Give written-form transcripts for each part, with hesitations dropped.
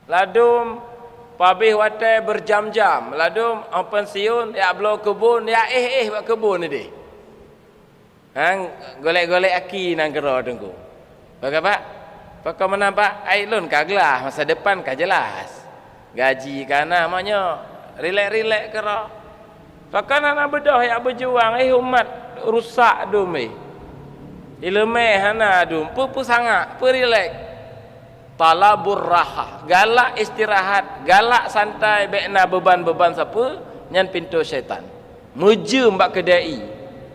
ladum pabih watai berjam-jam, ladum pensiun ya belau kebun ya buat kebun ni deh. Hang golek-golek aki nang kera tunggu. Pak? Pakai mana pak? Ailun kaglah masa depan kah jelas. Gaji kana maknya relax kera. Pakai anak bedah yang berjuang umat rusak dum ilmu hana dum pu sangat pu relax. Talabur raha, galak istirahat, galak santai bekna beban-beban siapa nyan pintu syaitan. Muju mbak kedai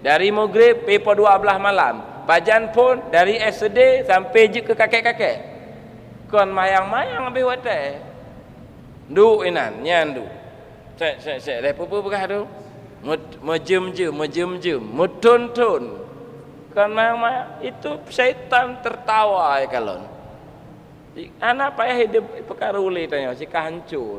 dari maghrib sampai 12 malam. Bajan pun dari SD sampai je ke kakek-kakek. Kon mayang-mayang habis watai. Duk inan, nyan duk. Sek lepo-lepo begah tu. Mejem-jem, mutun-tun. Kon mayang-mayang itu syaitan tertawa ya kalon. Anak payah hidup perkara uli tanya si hancur.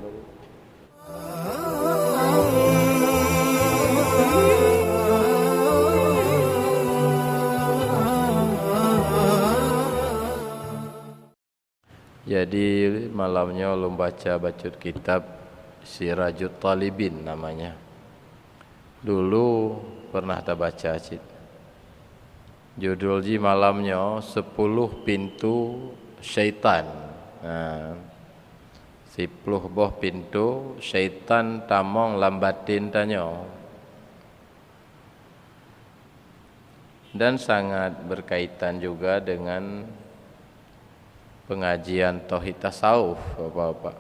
Jadi malamnya ulun baca kitab Sirajut Talibin namanya. Dulu pernah tak baca cik. Judul ji malamnya 10 pintu syaitan. 10 buah pintu syaitan tamong lambatin tanya. Dan sangat berkaitan juga dengan pengajian tauhid tasawuf Bapak-bapak.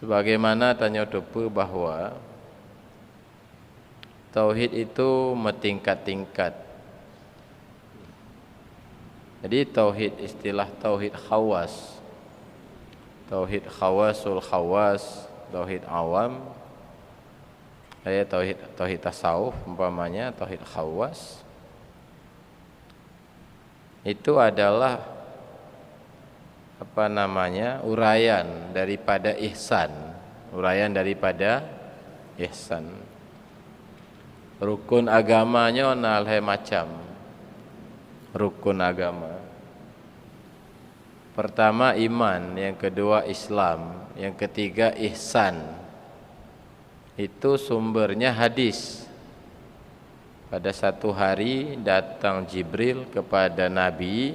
Sebagaimana tanya depu bahwa tauhid itu bertingkat-tingkat. Jadi tauhid istilah tauhid khawas. Tauhid khawasul khawas, tauhid awam. Tauhid tasawuf umpamanya tauhid khawas. Itu adalah uraian daripada ihsan. Rukun agamanya nalhe macam rukun agama. Pertama iman, yang kedua Islam, yang ketiga ihsan. Itu sumbernya hadis. Pada satu hari datang Jibril kepada Nabi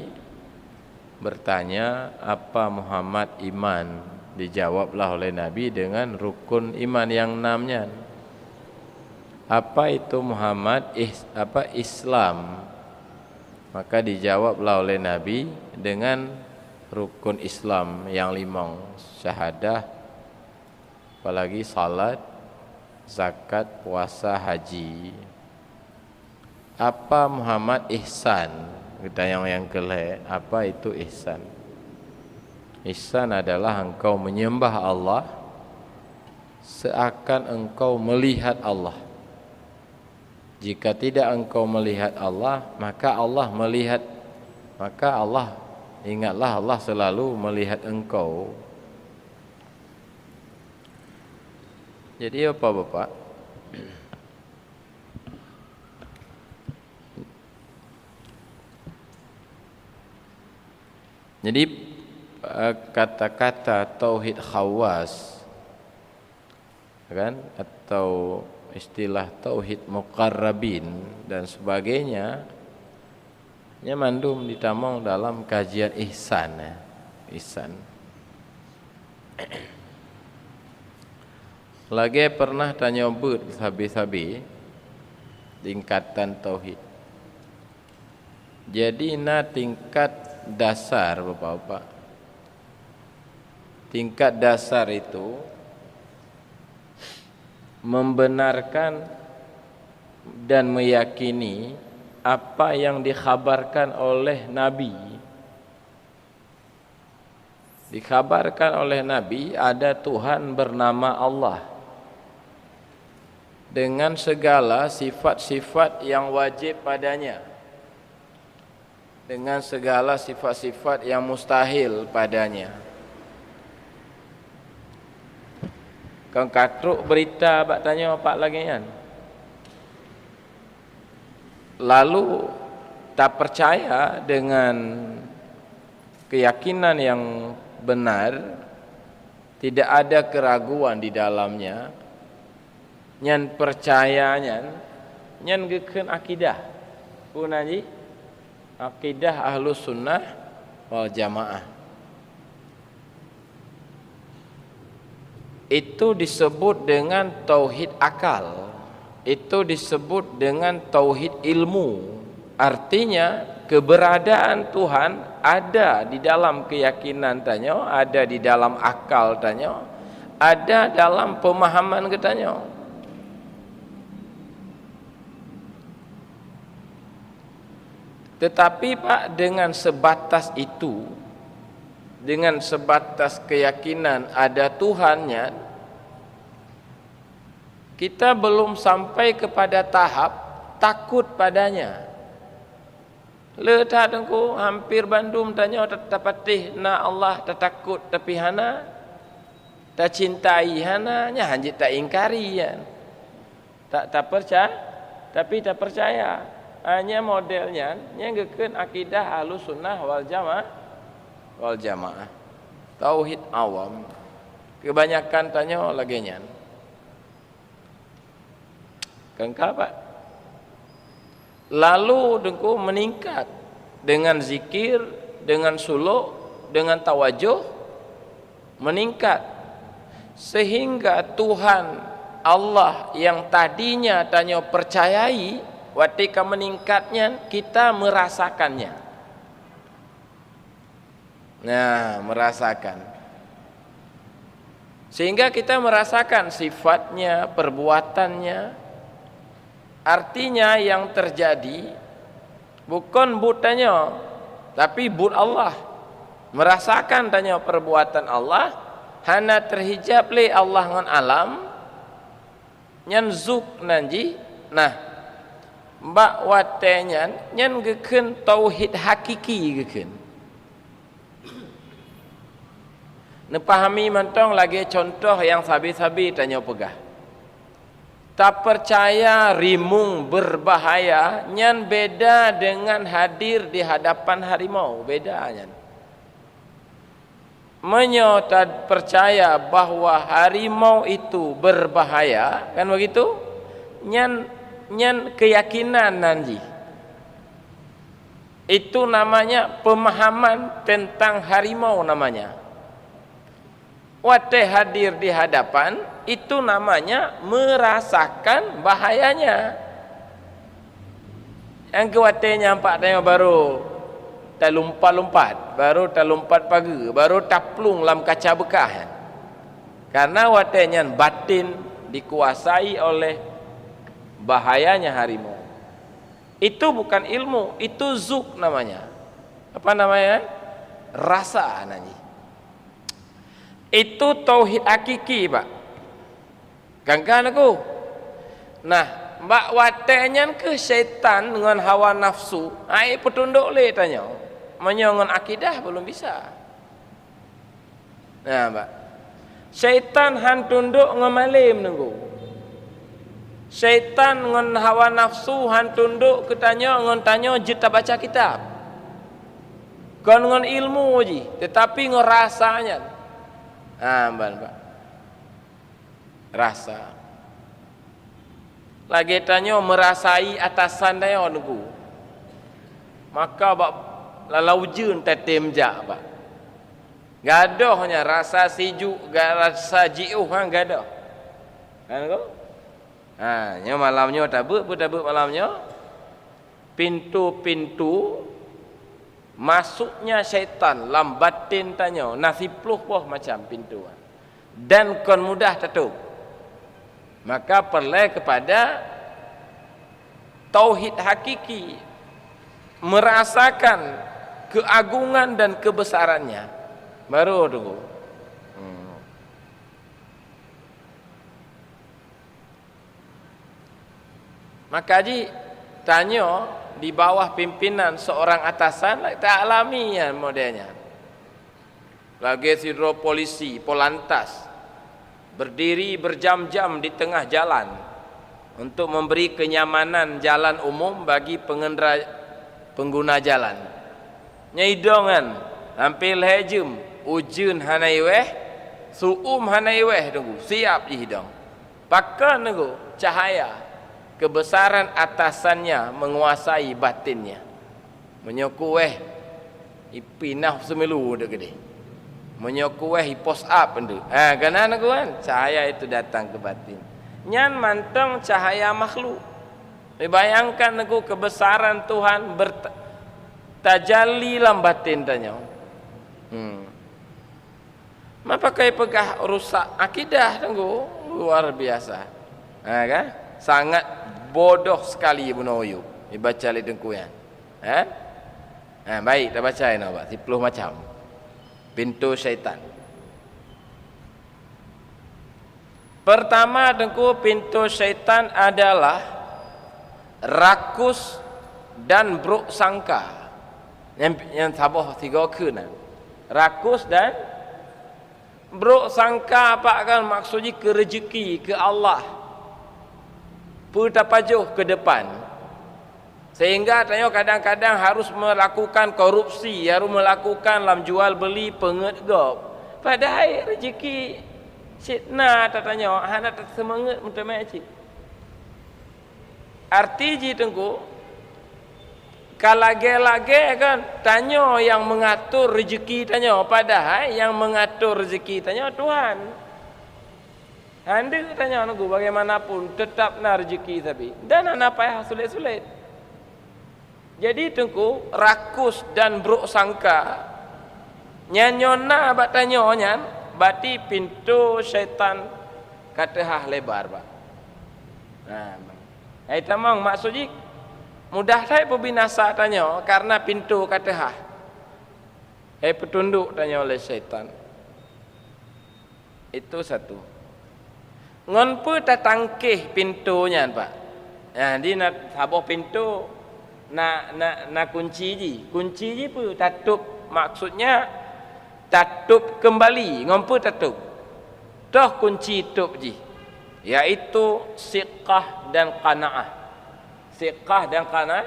bertanya, apa Muhammad iman? Dijawablah oleh Nabi dengan rukun iman yang 6-nya. Apa itu Muhammad? Islam? Maka dijawablah oleh Nabi dengan rukun Islam yang 5, syahadah, apalagi salat, zakat, puasa, haji. Apa Muhammad ihsan? Kita yang kelih, apa itu ihsan? Ihsan adalah engkau menyembah Allah seakan engkau melihat Allah. Jika tidak engkau melihat Allah, maka Allah melihat. Maka Allah, ingatlah Allah selalu melihat engkau. Jadi apa Bapak? Jadi kata-kata tauhid khawas kan, atau istilah tauhid muqarrabin dan sebagainya, nya mandum ditamong dalam kajian ihsan. Ihsan. Lagi pernah tanya but sabi-sabi tingkatan tauhid. Jadi tingkat dasar Bapak-bapak. Tingkat dasar itu membenarkan dan meyakini apa yang dikhabarkan oleh Nabi. Dikhabarkan oleh Nabi ada Tuhan bernama Allah dengan segala sifat-sifat yang wajib padanya, dengan segala sifat-sifat yang mustahil padanya. Kau katruk berita bak tanya apa lagi kan? Lalu tak percaya dengan keyakinan yang benar, tidak ada keraguan di dalamnya, nyan percayanya, nyan geken akidah. Punaji akidah Ahlus Sunnah wal Jamaah. Itu disebut dengan tauhid akal. Itu disebut dengan tauhid ilmu. Artinya keberadaan Tuhan ada di dalam keyakinan tanya, ada di dalam akal tanya, ada dalam pemahaman katanya. Tetapi Pak, dengan sebatas itu, dengan sebatas keyakinan ada Tuhannya, kita belum sampai kepada tahap takut padanya. Letak tengku hampir bandum tanya tak patih na Allah tak takut tapi hana tak cintai hana nya hanjit tak ingkari ya. Tak percaya tapi tak percaya. Hanya modelnya nya geukeun akidah Ahlus Sunnah wal Jamaah. Tauhid awam. Kebanyakan tanya lagi nyan. Kengkal Pak. Lalu dengku meningkat dengan zikir, dengan suluk, dengan tawajuh, meningkat sehingga Tuhan Allah yang tadinya tanya percayai, ketika meningkatnya kita merasakannya. Nah, merasakan. Sehingga kita merasakan sifatnya, perbuatannya. Artinya yang terjadi bukan but tanya, tapi but Allah. Merasakan tanya perbuatan Allah, hana terhijab le Allah ngan alam, nyan zuk nanji. Nah, mbak watenya nyan geukeun tauhid hakiki geukeun. Nepahami mantong lagi contoh yang sabi-sabi tanya pegah. Tak percaya rimung berbahaya nyan beda dengan hadir di hadapan harimau, beda nyan. Menyota percaya bahwa harimau itu berbahaya, kan begitu? Nyan keyakinan nanti. Itu namanya pemahaman tentang harimau namanya. Wate hadir di hadapan itu namanya merasakan bahayanya. Yang kewate nyampak tengok baru tak lompat-lompat, baru tak lompat pagi, baru taplung dalam kaca bekah. Karena watenya batin dikuasai oleh bahayanya harimau. Itu bukan ilmu, itu zuk namanya. Apa namanya? Rasa nanti. Itu tauhid hakiki, Pak. Ganggan aku. Nah, mbak watenya ke syaitan dengan hawa nafsu. Ai petunduk le tanya. Menyongon akidah belum bisa. Nah, Mbak. Syaitan han tunduk ngemalim nunggu. Syaitan dengan hawa nafsu han tunduk ketanya ngon tanya juta baca kitab. Kon ngon ilmu ji, tetapi ngerasanya. Ah, Mbak. Rasa. Lagi tanya merasai atasan dia nunggu. Maka bak lalau jeun tetem jak, Pak. Gadohnya rasa sejuk, rasa jiuh hang gadoh. Kan kau? Ha, nya malamnya tabuk malamnya. Pintu-pintu masuknya syaitan lambatin tanya nasipluh poh macam pintu dan kon mudah tutup. Maka perlu kepada tauhid hakiki, merasakan keagungan dan kebesarannya baru tunggu. Maka ji tanya di bawah pimpinan seorang atasan tak alami ya modelnya. Lagi sidro polisi, polantas berdiri berjam-jam di tengah jalan untuk memberi kenyamanan jalan umum bagi pengguna jalan. Nyaidongan hampir hejum ujun hanai weh, suum hanai weh tunggu, siap je hidang. Pakan tunggu cahaya kebesaran atasannya menguasai batinnya. Menyoku weh ipinah semelu dak gede. Menyoku weh pos up ndu. Kana tunggu kan cahaya itu datang ke batin. Nyan mantang cahaya makhluk. Bayangkan tunggu kebesaran Tuhan bertajalli dalam batin tanya. Pakai pegah rusak akidah tunggu luar biasa. Kan? Sangat bodoh sekali Ibnu Ayyub. Dibaca oleh dengkuyan. Baik, dah baca ini Pak. 10 macam. Pintu syaitan. Pertama dengku pintu syaitan adalah rakus dan buruk sangka. Yang sabah 3 kena. Rakus dan buruk sangka apa kan maksudnya ke rezeki ke Allah putapajuh ke depan sehingga tanya kadang-kadang harus melakukan korupsi, harus melakukan dalam jual beli pengedgop padahal rezeki sitna tanya hana semangat untuk macam arti ji tengku kalage-lage kan tanya yang mengatur rezeki tanya padahal yang mengatur rezeki tanya Tuhan. Anda tanya aku bagaimanapun tetap na rezeki tapi dan apa yang sulit-sulit. Jadi tengku rakus dan buruk sangka nyanyona bat tanya nyan berarti pintu syaitan kata lebar Pak. Itu memang maksudnya mudah saya pembinasa tanya karena pintu kata petunduk tanya oleh syaitan. Itu satu. Ngon pu tatangkih pintunya Pak. Di nak sabuh pintu nak kunci ji. Kunci ji pu tatup maksudnya tatup kembali. Ngon pu tatup. Toh kunci tutup ji. Yaitu siqah dan qanaah. Siqah dan qanaah.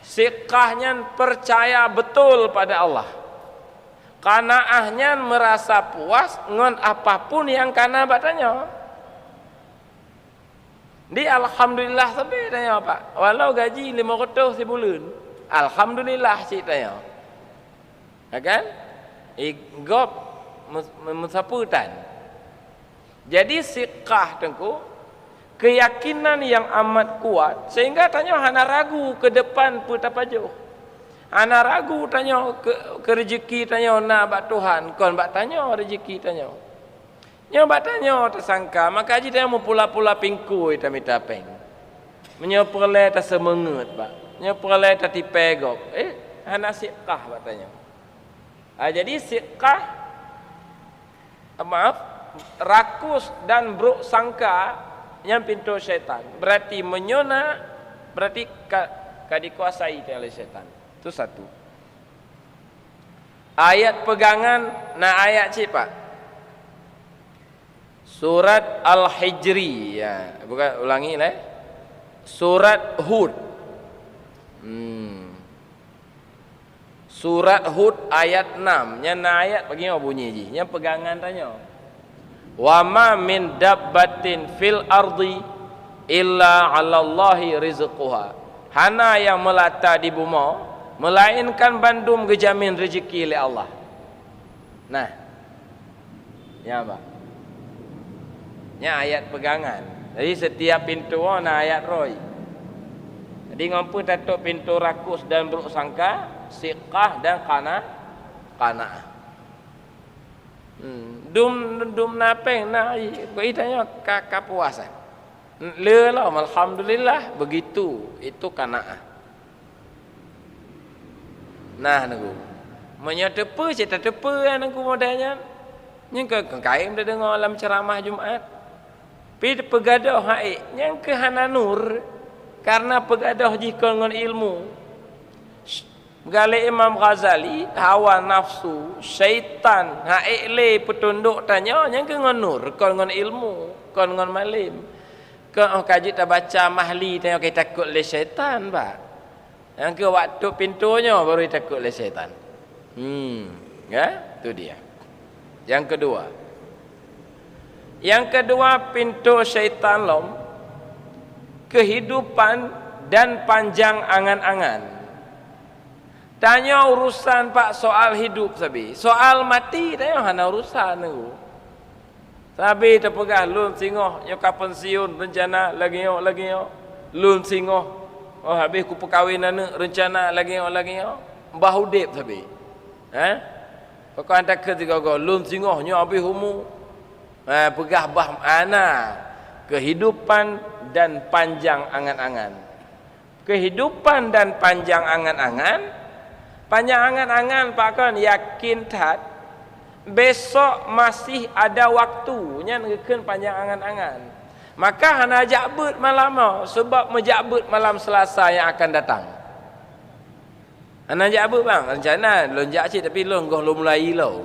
Siqahnya percaya betul pada Allah. Qanaahnya merasa puas ngon apapun yang kana batanya. Di alhamdulillah sampai tanya Pak. Walau gaji 500 sebulan. Alhamdulillah cik tanya. Kan? Igop mensaputan. Jadi siqah tengku keyakinan yang amat kuat sehingga tanya hana ragu ke depan putapajuh. Hana ragu tanya ke rezeki tanya na bak Tuhan kon bak tanya rezeki tanya. Nya bak tanya tersangka maka ji tanya pula-pula pingku ita mitapeng. Menyo perle ta semenget Pak. Nya perle ta tipegok. Hana siqah bak tanya. Jadi siqah rakus dan buruk sangka yang pintu syaitan berarti menyona berarti dikuasai oleh syaitan. Itu satu. Ayat pegangan ayat cik Pak. Surat Al-Hijri bukan ulangi lah. Surat Hud. Surat Hud ayat 6. Nya ayat bagaimana bunyi ji? Nya pegangan tanya. Wa ma min dabbatin fil ardi illa 'ala Allahi rizquha. Hana yang melata di bumi melainkan bandum gejamin rezeki oleh Allah. Nah. Ya Pak. Nya ayat pegangan. Jadi setiap pintu ayat roy. Jadi ngompu tatuk pintu rakus dan buruk sangka, siqah dan qanaah. Dum napeng itanya kapuasan. Lelah alhamdulillah begitu itu qanaah. Nah nunggu. Menyetepe cerita tepe nunggu modalnya. Yang ke kaim dah dengar dalam ceramah Jumaat. Pi pegadah haik yang ke hananur karena pegadah jika dengan ilmu. Gale Imam Ghazali hawa nafsu syaitan haik le petunduk tanya yang ke nganur kon ngan ilmu kon ngan malim. Ke kaji ta baca mahli tanya kita takut le syaitan Pak. Yang ke waktu pintunya baru takut le syaitan. Ya, tu dia. Yang kedua pintu syaitan lom, kehidupan dan panjang angan-angan. Tanya urusan pak soal hidup sabi, soal mati tanya hana urusan tu. Sabi terpegah lun singoh nyoka pensiun rencana lagi yo lun singoh oh habis ku perkahwinan rencana lagi yo bahudip sabi. Pokok anda ke tiga go lun singoh nyo habis humu. Pegah bah ana kehidupan dan panjang angan-angan. Kehidupan dan panjang angan-angan. Panjang angan-angan pak kan yakin tat besok masih ada waktunya ngeken panjang angan-angan. Maka hana jabut malam sebab menjabut malam Selasa yang akan datang. Hana jabut bang rencana lonjak cik tapi longoh lo mulai lo.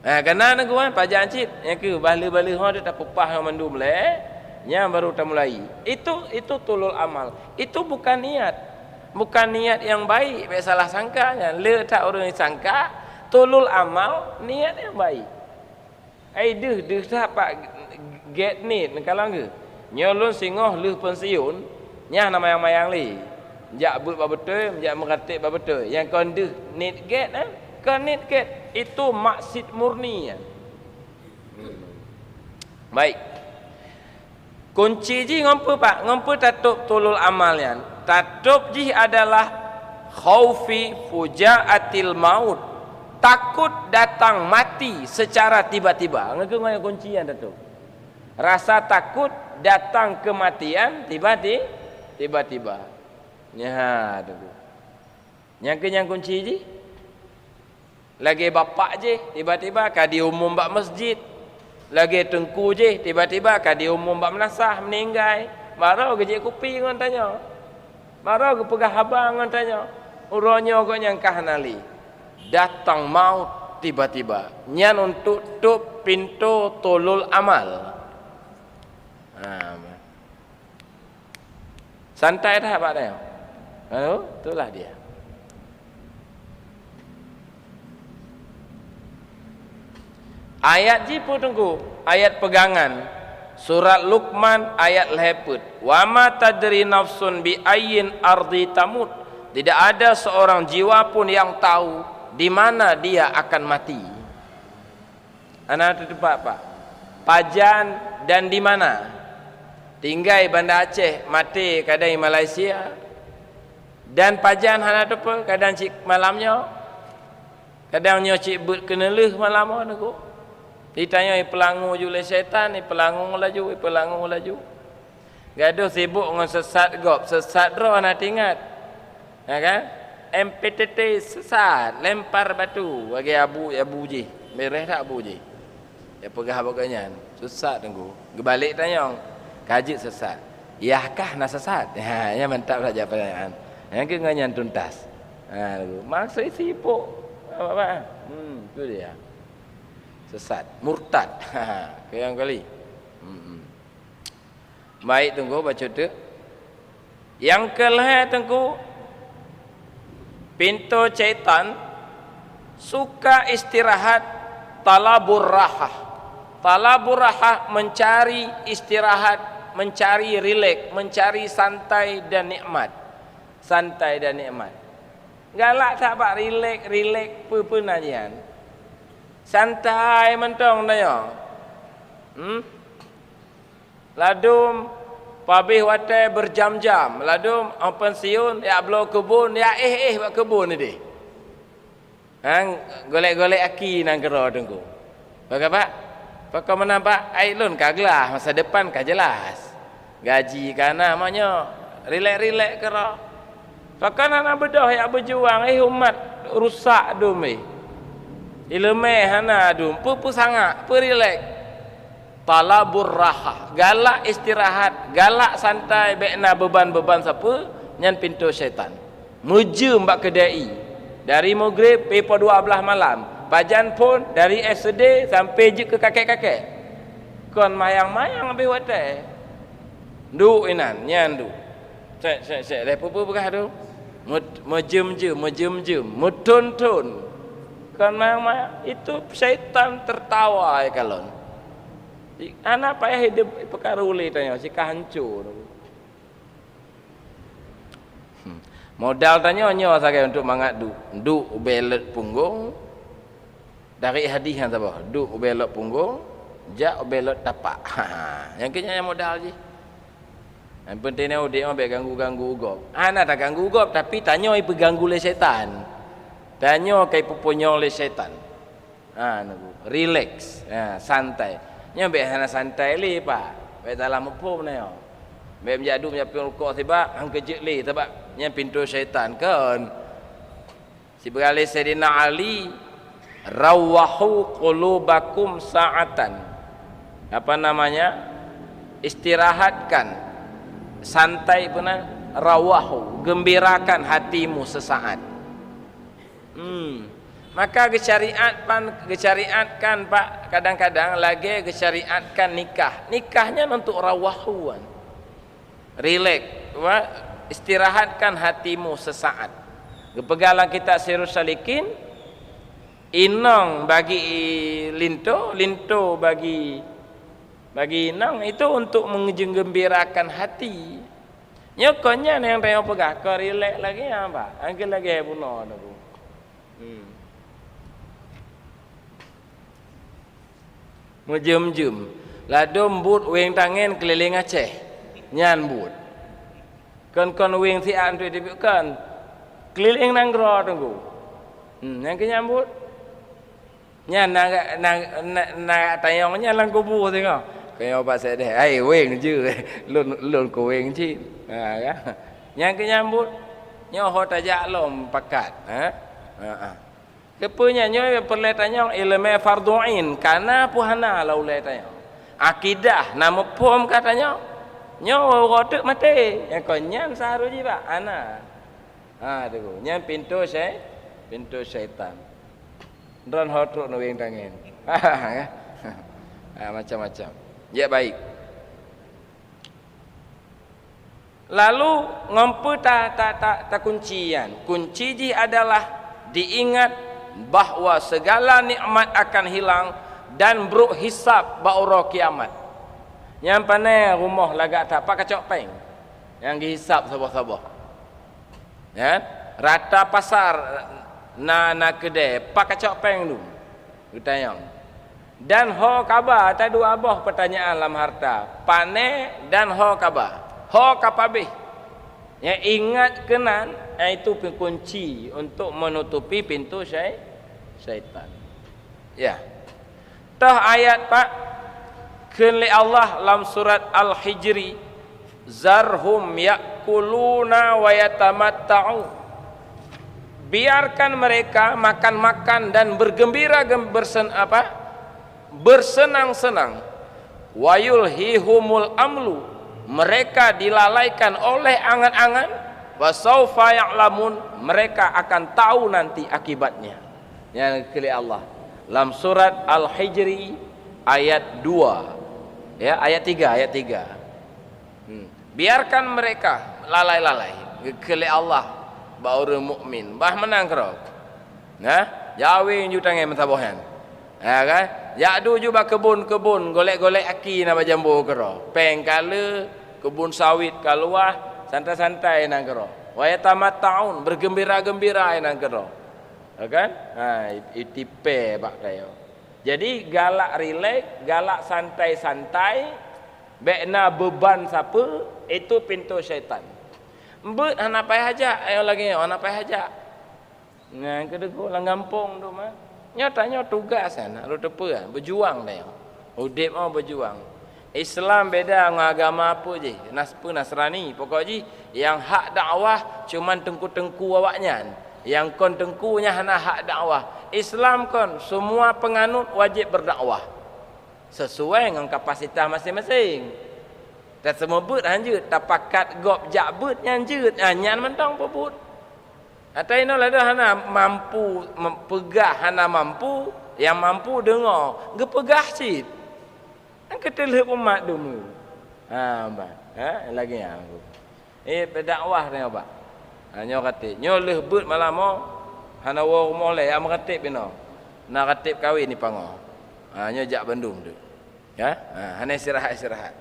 Kena nak kan pajak cik yang ke bala-bala ha dia tak pepah mandu mele nya baru tak mulai. Itu tulul amal. Itu bukan niat. Bukan niat yang baik, baik salah sangkanya. Letak orang yang sangka, tulul amal, niat yang baik. Deh tak pak get need kalau ke. Nyolon singoh leh pensiun, nyah nama yang mayang li. Jak but betul, jak meratik betul. Yang kon deh need get kon need get itu maksud murni. Baik. Kunci ji ngompo pak, ngompo tatup tulul amalnya. Tatup ji adalah khaufi fujaatil maut. Takut datang mati secara tiba-tiba. Ngegeng kuncian tatup. Rasa takut datang kematian tiba-tiba. Nya tu. Yang kunci ji. Lagi bapak je tiba-tiba kadi umum bak masjid. Lagi tengku je tiba-tiba kadi umum bak menasah meninggal. Baru gejek kupi ngon tanya. Baru ke pegah abang tanya. Uronyo kok nyangkah nali. Datang maut tiba-tiba. Nyan untuk tutup pintu tulul amal. Santai dah pak dia. Itulah dia. Ayat ji pun tunggu. Ayat pegangan. Surat Luqman ayat leput. Wa ma tadri nafsun bi ayyin ardi tamut. Tidak ada seorang jiwa pun yang tahu di mana dia akan mati. Anak itu pak. Pajan dan di mana? Tinggal Banda Aceh, mati kadang Malaysia. Dan pajan hana tu apa? Kadang cik malamnya. Kadang nyo cik but kena leh malam tu. Ditanya pelangu julai syaitan, pelangu laju. Gaduh sibuk dengan sesat gop, sesat roh nak ingat. Ya kan? MPTT sesat, lempar batu bagi abu je. Mereh tak abu je. Ya pegah baganya. Sesat tunggu. Gebalik tanya, kaji sesat. Yahkah nak sesat? Ya mantap saja pertanyaan. Yang ke nganyan tuntas. Maksud sibuk. Apa? Tu dia. Sesat, murtad. Yang kali. Baik tunggu baca tu. Yang kelih tunggu pintu syaitan suka istirahat talabur rahah. Talabur rahah mencari istirahat, mencari rileks, mencari santai dan nikmat. Santai dan nikmat. Galak tak pak rileks penajian. Santai mentong tanya. Ladum pabih watai berjam-jam. Ladum pensiun ya belau kebun ya buat kebun ni deh. Golek-golek aki nang kera tunggu. Bagaimana? Pakau menampak ailun kaglah masa depan kah jelas. Gaji kana maknya rilek-rilek kera. Pakau nak bedah ya berjuang umat rusak dumi. Ilmu hana adum, pu sangat, pu rilek. Talabur rahah, galak istirahat, galak santai, bekna beban-beban siapa? Nyan pintu syaitan. Meje mbak kedai. Dari maghrib sampai 12 malam. Bajan pun dari SD sampai je ke kakek-kakek. Kon mayang-mayang habis watai. Duk inan, nyan duk. Sek, lepo pu bekah tu. Mejem-jem, mutun-tun. Kan memang itu syaitan tertawa ya kalon. Anak payah hidup perkara uli tanya si hancur. Modal tanya nyo sakai untuk mangadu. Duk belet punggung. Dari hadis yang apa? Duk belot punggung, jak belot tapak. Yang kena modal je. Yang penting dia ambil ganggu-ganggu ugop. Ana tak ganggu ugop tapi tanya ai pengganggu oleh syaitan. Tanya kai pupunyo oleh syaitan. Relax, santai. Nya ambil hana santai li pak. Baik dalam apa ni yo. Baik menjadu menyapi rukuk sebab hang kejut li sebab nya pintu syaitan kan. Si beralih Sayyidina Ali rawahu qulubakum sa'atan. Apa namanya? Istirahatkan, santai benar, rawahu, gembirakan hatimu sesaat. Maka gesyariatkan Pak, kadang-kadang lagi gesyariatkan nikahnya untuk rawahuan, relax, istirahatkan hatimu sesaat. Gepegala kita Sirus Salikin, inang bagi linto bagi inang itu untuk menggembirakan hati. Nyokonya yang tengok pegah, kau relax lagi apa? Angkat lagi bunuh tu. Mujum-jum ladum but wing tangan keliling Aceh nyan but kon wing si an tu dibukan keliling nanggro tunggu yang kenyambut nyan nak tayongnya lang kubu tengok kaya apa saya deh ai wing je lun ko wing chi kan yang kenyambut nyoh tajak lom pakat Kepunya nyoy perletanya ilmu fardu'in karena puhana laulai tanya. Akidah nama pom katanya. Nyo rotek mati. Yang konyan saharuji Pak ana. Tu. Yang pintu syaitan. Dron hotruk no wing tangan. Macam-macam. Ya baik. Lalu ngompu tak kuncian. Kunci ji adalah diingat bahwa segala nikmat akan hilang dan bruk hisab bauro kiamat. Yang panai rumah lagak tak pakai cok peng. Yang dihisab sabah-sabah. Ya, rata pasar na kedai pakai cok peng tu. Ditanya. Dan ho kabar tak dua abah pertanyaan dalam harta. Panai dan ho kabar. Ho kapabeh. Yang ingat kenan itu kunci untuk menutupi pintu syaitan. Ya. Tah ayat Pak kenli Allah dalam surat Al-Hijri zarhum yakuluna wa yatamatta'u. Biarkan mereka makan-makan dan bergembira bersenang-senang. Wa yulhihumul amlu. Mereka dilalaikan oleh angan-angan. Wa saufa ya'lamun. Mereka akan tahu nanti akibatnya. Yang kali Allah dalam surat Al-Hijri ayat 2 ya ayat 3 biarkan mereka lalai-lalai kali Allah bauru mukmin bah menang kero nah jawin ju tangan mentabohan ya kan jadu juga kebun-kebun golek-golek aki na jambu kero peng kala kebun sawit kaluah santai-santai nang kero wa yatamatta'un bergembira-gembira nang kero kan? Itipe Pak kayo. Jadi galak relax, galak santai-santai, bekna beban siapa, itu pintu syaitan. Mbet hana payah haja, ayo lagi hana payah haja. Nah, kedego lang gampong tu mah. Nyatanya tugas kan, lu tepe berjuang dah. Udip mau berjuang. Islam beda dengan agama apa je. Nasrani pokoknya yang hak dakwah cuman tengku-tengku awaknya. Yang kon tengkunya hana hak dakwah. Islam kon semua penganut wajib berdakwah sesuai dengan kapasitas masing-masing. Dan semua but hanjut tapakat gop jak but nyanjut nyan mentang pebut. Atai no lada hana mampu pegah hana mampu yang mampu dengar gepegah sit. Ang ketelih umat dulu. Lagi aku. Berdakwah tengok Pak. Nyo kata, nyo leh but malam mo hana wo mo le am kata bino. nak ratib kahwin ni pango. Nya jak Bandung tu. Ya, hana istirahat.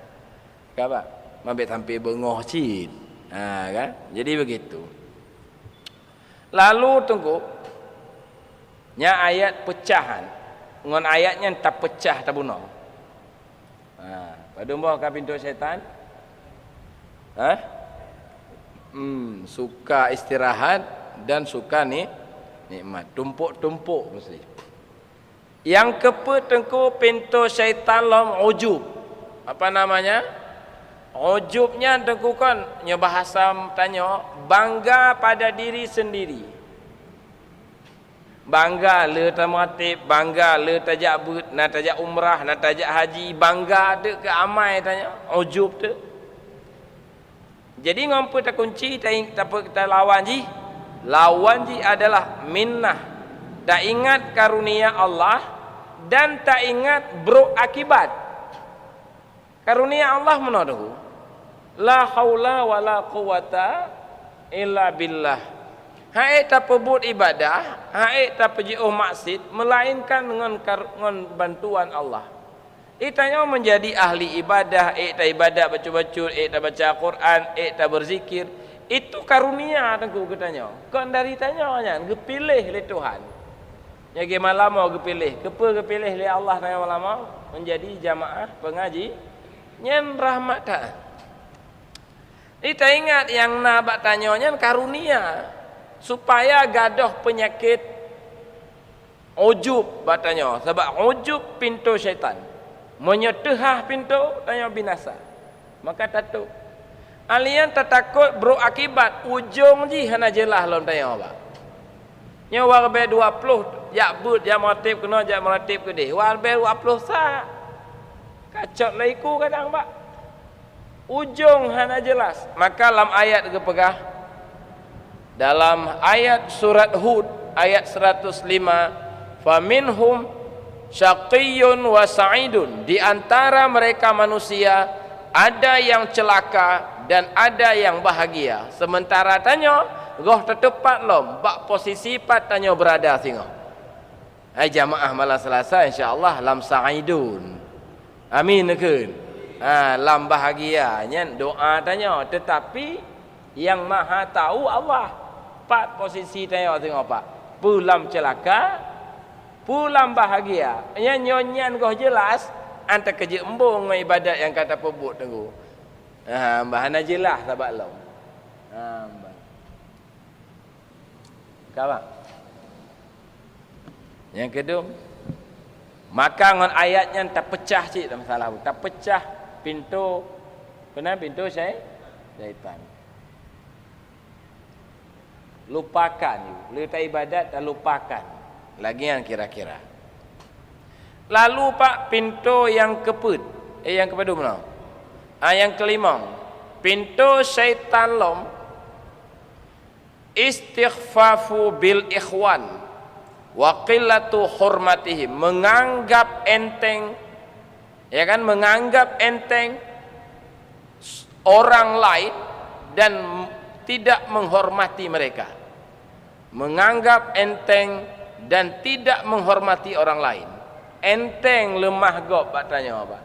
Apa? Mabit hampir bengoh cid. Kan? Jadi begitu. Lalu tunggu. Nya ayat pecahan. Ngon ayatnya tak pecah tak bunuh. Pada umur ka pintu syaitan. Suka istirahat dan suka nikmat. Tumpuk-tumpuk mesti. Yang tengku pintu syaitan lam ujub. Apa namanya? Ujubnya tengku kan nya bahasa tanya bangga pada diri sendiri. Bangga le tamatib, bangga le tajak but, nak tajak umrah, nak tajak haji, bangga de ke amai tanya. Ujub tu. Jadi ngompo tak kunci kita lawan ji. Lawan ji adalah minnah. Tak ingat karunia Allah dan tak ingat bro akibat. Karunia Allah mana tu? La haula wala quwata illa billah. Hai tak pebut ibadah, hai tak pejiuh maksud melainkan dengan bantuan Allah. Itanya menjadi ahli ibadah, tak ibadah baca-baca, tak baca Quran, tak berzikir. Itu karunia tengku katanya. Kon dari tanya gepilih oleh Tuhan. Ya malam mau gepilih, gepilih oleh Allah tanya malam menjadi jamaah pengaji nyen rahmat tak. Kita ingat yang nak tanyanya karunia supaya gadoh penyakit ujub batanya sebab ujub pintu syaitan menyetehah pintu tanya binasa maka tatu alian takut bro akibat ujung ji hana jelas lom tanya apa nya warbe 20 jak but jak motif kena jak motif ke deh warbe 20 sa kacot laiku kadang pak ujung hana jelas maka dalam ayat ke pegah dalam ayat surat Hud ayat 105 faminhum syaqiyyun wa sa'idun di antara mereka manusia ada yang celaka dan ada yang bahagia sementara tanya roh tertepat lom bak posisi pat tanya berada singo jamaah malam Selasa insyaallah lam sa'idun amin keun lam bahagianya doa tanya tetapi yang maha tahu Allah pat posisi tanya tengok pak pulam celaka pulang bahagia. Yang nyonyan kau jelas anta kerja embung dengan ibadat yang kata pebut tunggu. Bahana jelas sahabat lo. Kawan. Yang kedua, maka ngon ayatnya tak pecah cik tak masalah. Tak pecah pintu pintu syaitan. Lupakan you. Letak ibadat dan lupakan. Lagi yang kira-kira. Lalu pak pintu yang keput. Yang kepada mana? Yang kelima. Pintu syaitan lom. Istighfafu bil ikhwan. Wa qillatu hurmatihim. Menganggap enteng. Ya kan? Menganggap enteng. Orang lain. Dan tidak menghormati mereka. Menganggap enteng. Dan tidak menghormati orang lain. Enteng lemah gop pak tanya apa?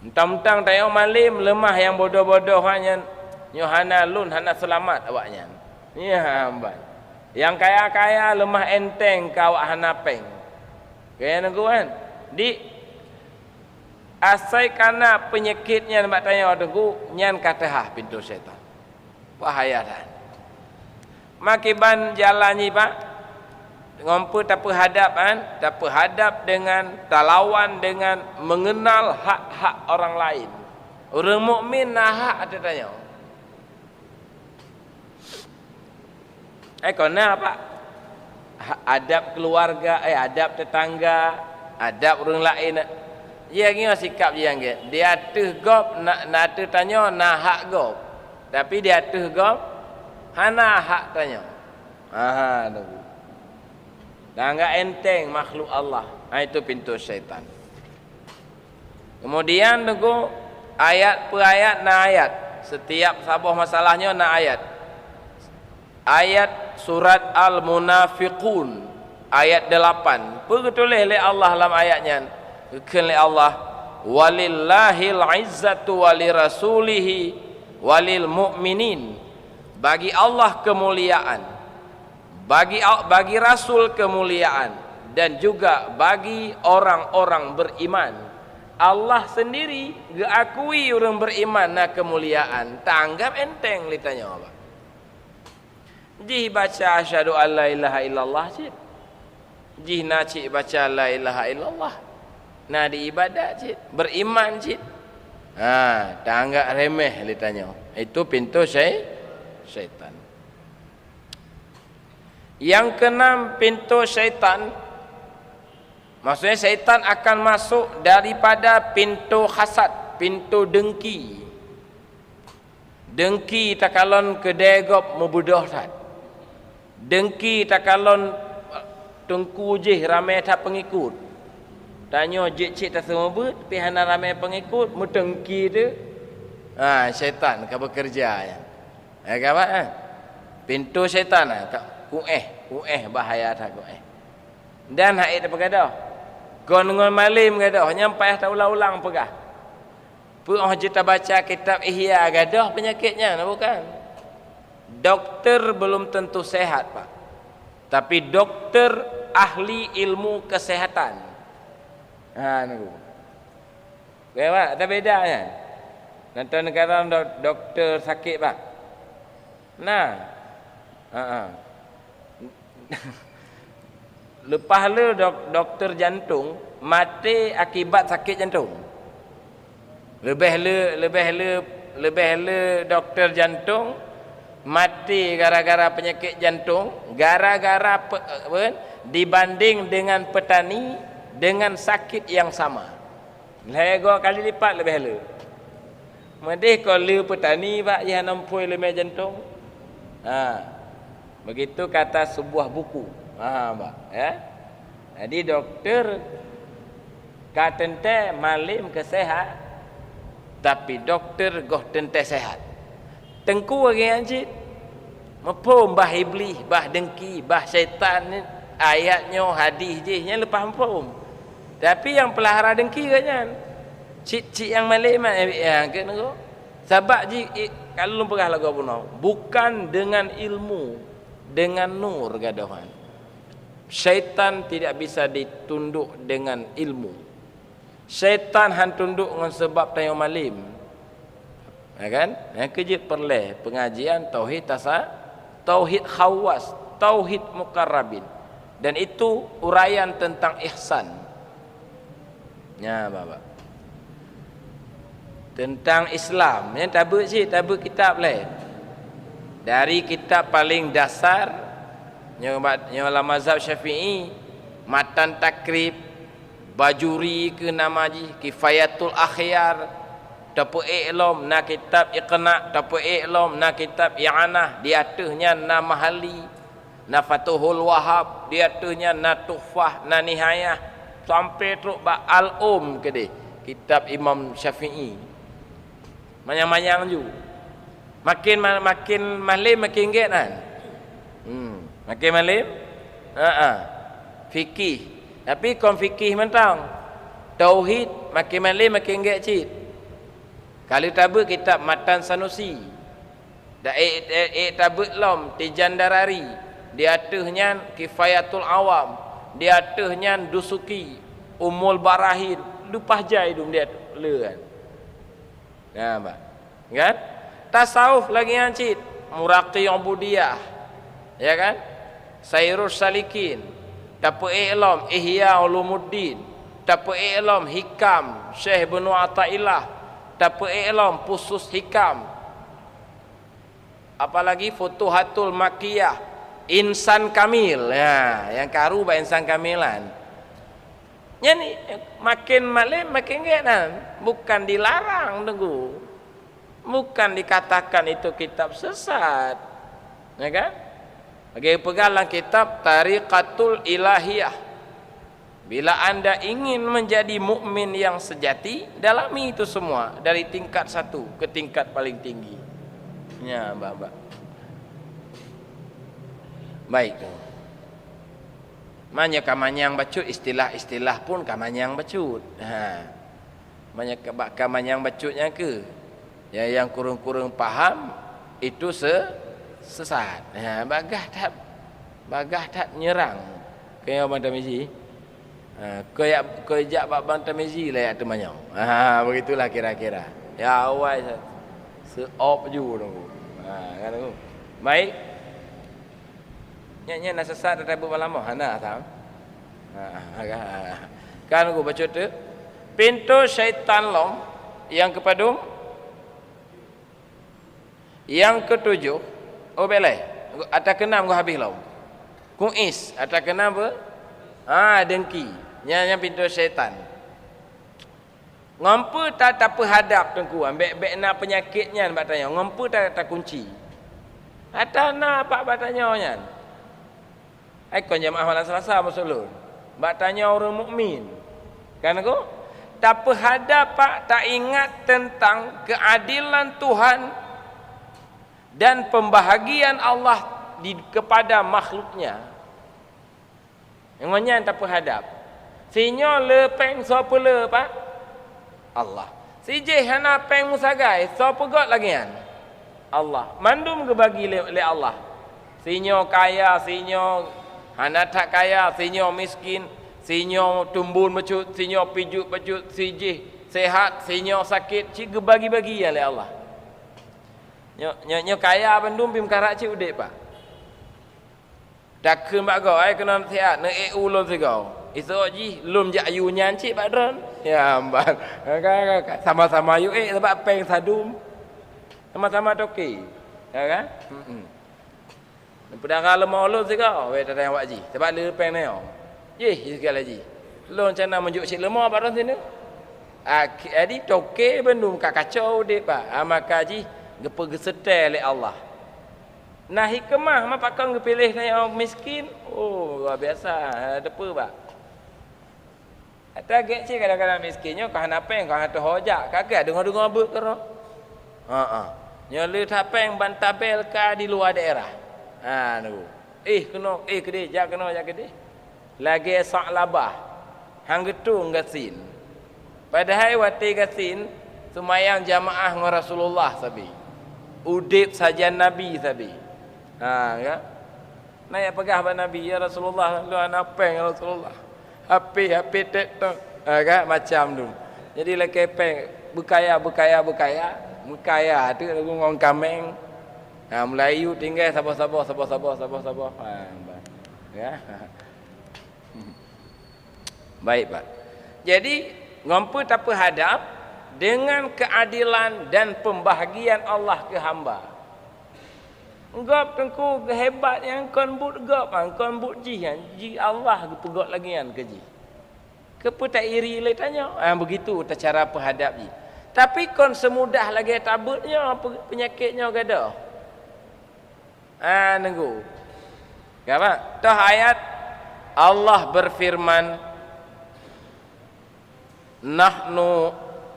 Mentang-mentang tanya malim lemah yang bodoh-bodoh hanya Yohana lun hana selamat awaknya. Ya hamba. Yang kaya-kaya lemah enteng kau hana peng. Kaya nunggu kan? Di asai kana penyakitnya nak tanya tunggu nyan katahah pintu syaitan. Bahaya dah. Makiban jalannya pak ngompu tak hadap dengan talawan dengan mengenal hak-hak orang lain. Orang mukmin nah hak ada tanya. Kena apa? Adab keluarga, adab tetangga, adab orang lain. Ya gini sikap dia yang dia tuh gop nak tu tanya nah hak gop. Tapi dia tuh gop hana hak tanya. Tu. Dan enggak enteng makhluk Allah. Itu pintu syaitan. Kemudian tunggu ayat per ayat na ayat. Setiap sabah masalahnya na ayat. Ayat surat Al-Munafiqun ayat 8. Pertulis oleh Allah dalam ayatnya. Oleh Allah, walillahil izzatu walirasulihi walil mu'minin. Bagi Allah kemuliaan, bagi Rasul kemuliaan, dan juga bagi orang-orang beriman. Allah sendiri akui orang beriman na kemuliaan. Tanggap enteng litanya apa? Jih baca asyhadu an la ilaha illallah cik. Jih na cik baca la ilaha illallah. Nah di ibadat cik, beriman cik. Tanggap remeh litanya. Itu pintu syaitan. Yang keenam, pintu syaitan. Maksudnya syaitan akan masuk daripada pintu hasad, pintu dengki. Dengki takalon kedegop mebudohkan. Dengki takalon tengku je ramai tak pengikut. Tanya je cik tak semua but, pihana ramai pengikut, mudengki tu. Syaitan ka bekerja ya. Apa? Pintu syaitan kueh bahaya tak kueh. Dan hak itu bergadah. Kau dengan malim gadah, nyampai tak ulang-ulang pegah. Puh kita baca kitab Ihya gadah penyakitnya, bukan? Doktor belum tentu sehat, Pak. Tapi doktor ahli ilmu kesehatan. Niku. Pak, ada bedanya. Nanti negara doktor sakit, Pak. Lepas le doktor jantung mati akibat sakit jantung. Lebih le doktor jantung mati gara-gara penyakit jantung, gara-gara dibanding dengan petani dengan sakit yang sama. Lego kali lipat lebih le. Medih kalau petani pak yang nampoi lemah jantung. Begitu kata sebuah buku. Pak, ya. Jadi doktor katente malim kesehat, tapi doktor goh tente sehat. Tengku lagi anjit. Mepom bah iblis, bah dengki, bah syaitan ni ayatnya hadis je nya lepas mepom. Tapi yang pelihara dengki kan. Cik-cik yang malim ya ke nego. Sebab ji kalau perah lagu puno, bukan dengan ilmu, dengan nur gadohan. Syaitan tidak bisa ditunduk dengan ilmu. Syaitan han tunduk dengan sebab tayang malim. Ya kan? Yang kejit perleh pengajian tauhid tauhid khawas, tauhid muqarrabin. Dan itu uraian tentang ihsan. Ya, Bapak. Tentang Islam, yang tabuk kitab lain. Dari kitab paling dasar nyola mazhab Syafi'i, Matan Takrib, Bajuri ke namaji, Kifayatul Akhyar, Tapu I'lam, na kitab Iqna, Tapu I'lam, na kitab I'anah, di atasnya na Mahali, na Fatuhul Wahab, di atasnya na Tuhfah, na Nihayah, sampai teruk Al-Um ke dia, kitab Imam Syafi'i. Manyang-manyang ju. Makin malim makin get kan. Makin malim? Fikih. Tapi kon fikih mentang. Tauhid makin malim makin get cit. Kalau tabu kitab Matan Sanusi. Da tabu lam Tijan Darari. Di atasnya Kifayatul Awam. Di atasnya Dusuki, Ummul Barahin. Lupah jai dum dia le kan. Nah, Pak. Kan? Tasawuf lagi yang cit. Muraqi Ubudiyah. Ya kan? Sairus Salikin, Tapu I'lam Ihya Ulumuddin, Tapu I'lam Hikam Syekh Ibnu Athaillah, Tapu I'lam Fusus Hikam, apalagi Futuhatul Makkiyah, Insan Kamil, ya, yang karu ba Insan Kamilan. Yani makin malim makin genan, bukan dilarang tunggu. Bukan dikatakan itu kitab sesat. Ya kan? Bagi pegalang kitab Tariqatul Ilahiyah. Bila anda ingin menjadi mukmin yang sejati, dalami itu semua dari tingkat satu ke tingkat paling tinggi. Ya, Bapak. Baik. Manya kamanyang bacut, istilah-istilah pun kamanyang bacut. Manya kamanyang bacutnya ke? Yang kurang-kurang faham itu sesat. Bagah tak nyerang. Kaya Abang Tamizi. Kaya Abang Tamizi lah tu manyang. Begitulah kira-kira. Ya awal seop ju tunggu. Kan tu. Baik. Nya nak sesat tak buat lama hana tahu. Kan aku baca tu pintu syaitan lom yang kepadum yang ketujuh belai atau keenam gua habis lom kuis atau keenam apa dengki nya pintu syaitan ngompu tak hadap tengku ambek nak penyakitnya nak tanya ngompu tak kunci atau nak apa bertanya nya ikon jemaah malam Selasa masulun bak tanya orang mukmin kan aku tak hadap tak ingat tentang keadilan Tuhan dan pembahagian Allah kepada makhluknya yang mana tak hadap sinyo lepeng siapa le pak Allah si je hana peng musagai siapa got lagi kan Allah mandum ke bagi le Allah sinyo kaya sinyo hana tak kaya, sinyo miskin, sinyo tumbun becut, sinyo pijuk becut, sijih sehat, sinyo sakit, cik bagi-bagi ya oleh Allah. Nyo kaya bandum bim karak cik udip pak. Dak keun bak go ai kena sihat ne ulun segau. Iso ji lum jak ayu nyan cik pak dron. Ya amban. Sama-sama ayu sebab peng sadum. Sama-sama toki. Ya kan? Pedara lemah ulun segau we datang wak ji sebab le peng ne ye segala ji lon cana menjuk cik lemah baron sini adi toke bandum ka kacau dik pak maka ji gepe gesetel oleh Allah nah hikmah mak pakang gepilih yang miskin luar biasa depa pak target cik kadang-kadang miskinnya kau nak peng kau nak hojak kakak dengar-dengar beut karo nya le tapeng bantabel ka di luar daerah nu kena kedai jak kena jak kedai lagi sak labah hang getung gasin padahal wati gasin semayang jamaah dengan Rasulullah sabi udip saja Nabi sabi kan naik pegah ba Nabi ya Rasulullah lu anak peng Rasulullah HP TikTok kan macam tu jadi lagi peng berkaya tu ngong kameng Melayu tinggal sabar. Ya. Baik, Pak. Jadi, ngompu tak hadap dengan keadilan dan pembahagian Allah ke hamba. Engkau tengku hebat yang kon but gop, kon but ji Allah pegot lagi kan ke ji. Kepu tak iri le tanya. Begitu cara perhadap ji. Tapi kon semudah lagi tabutnya penyakitnya gadah. Nunggu. Apa? Toh ayat Allah berfirman nahnu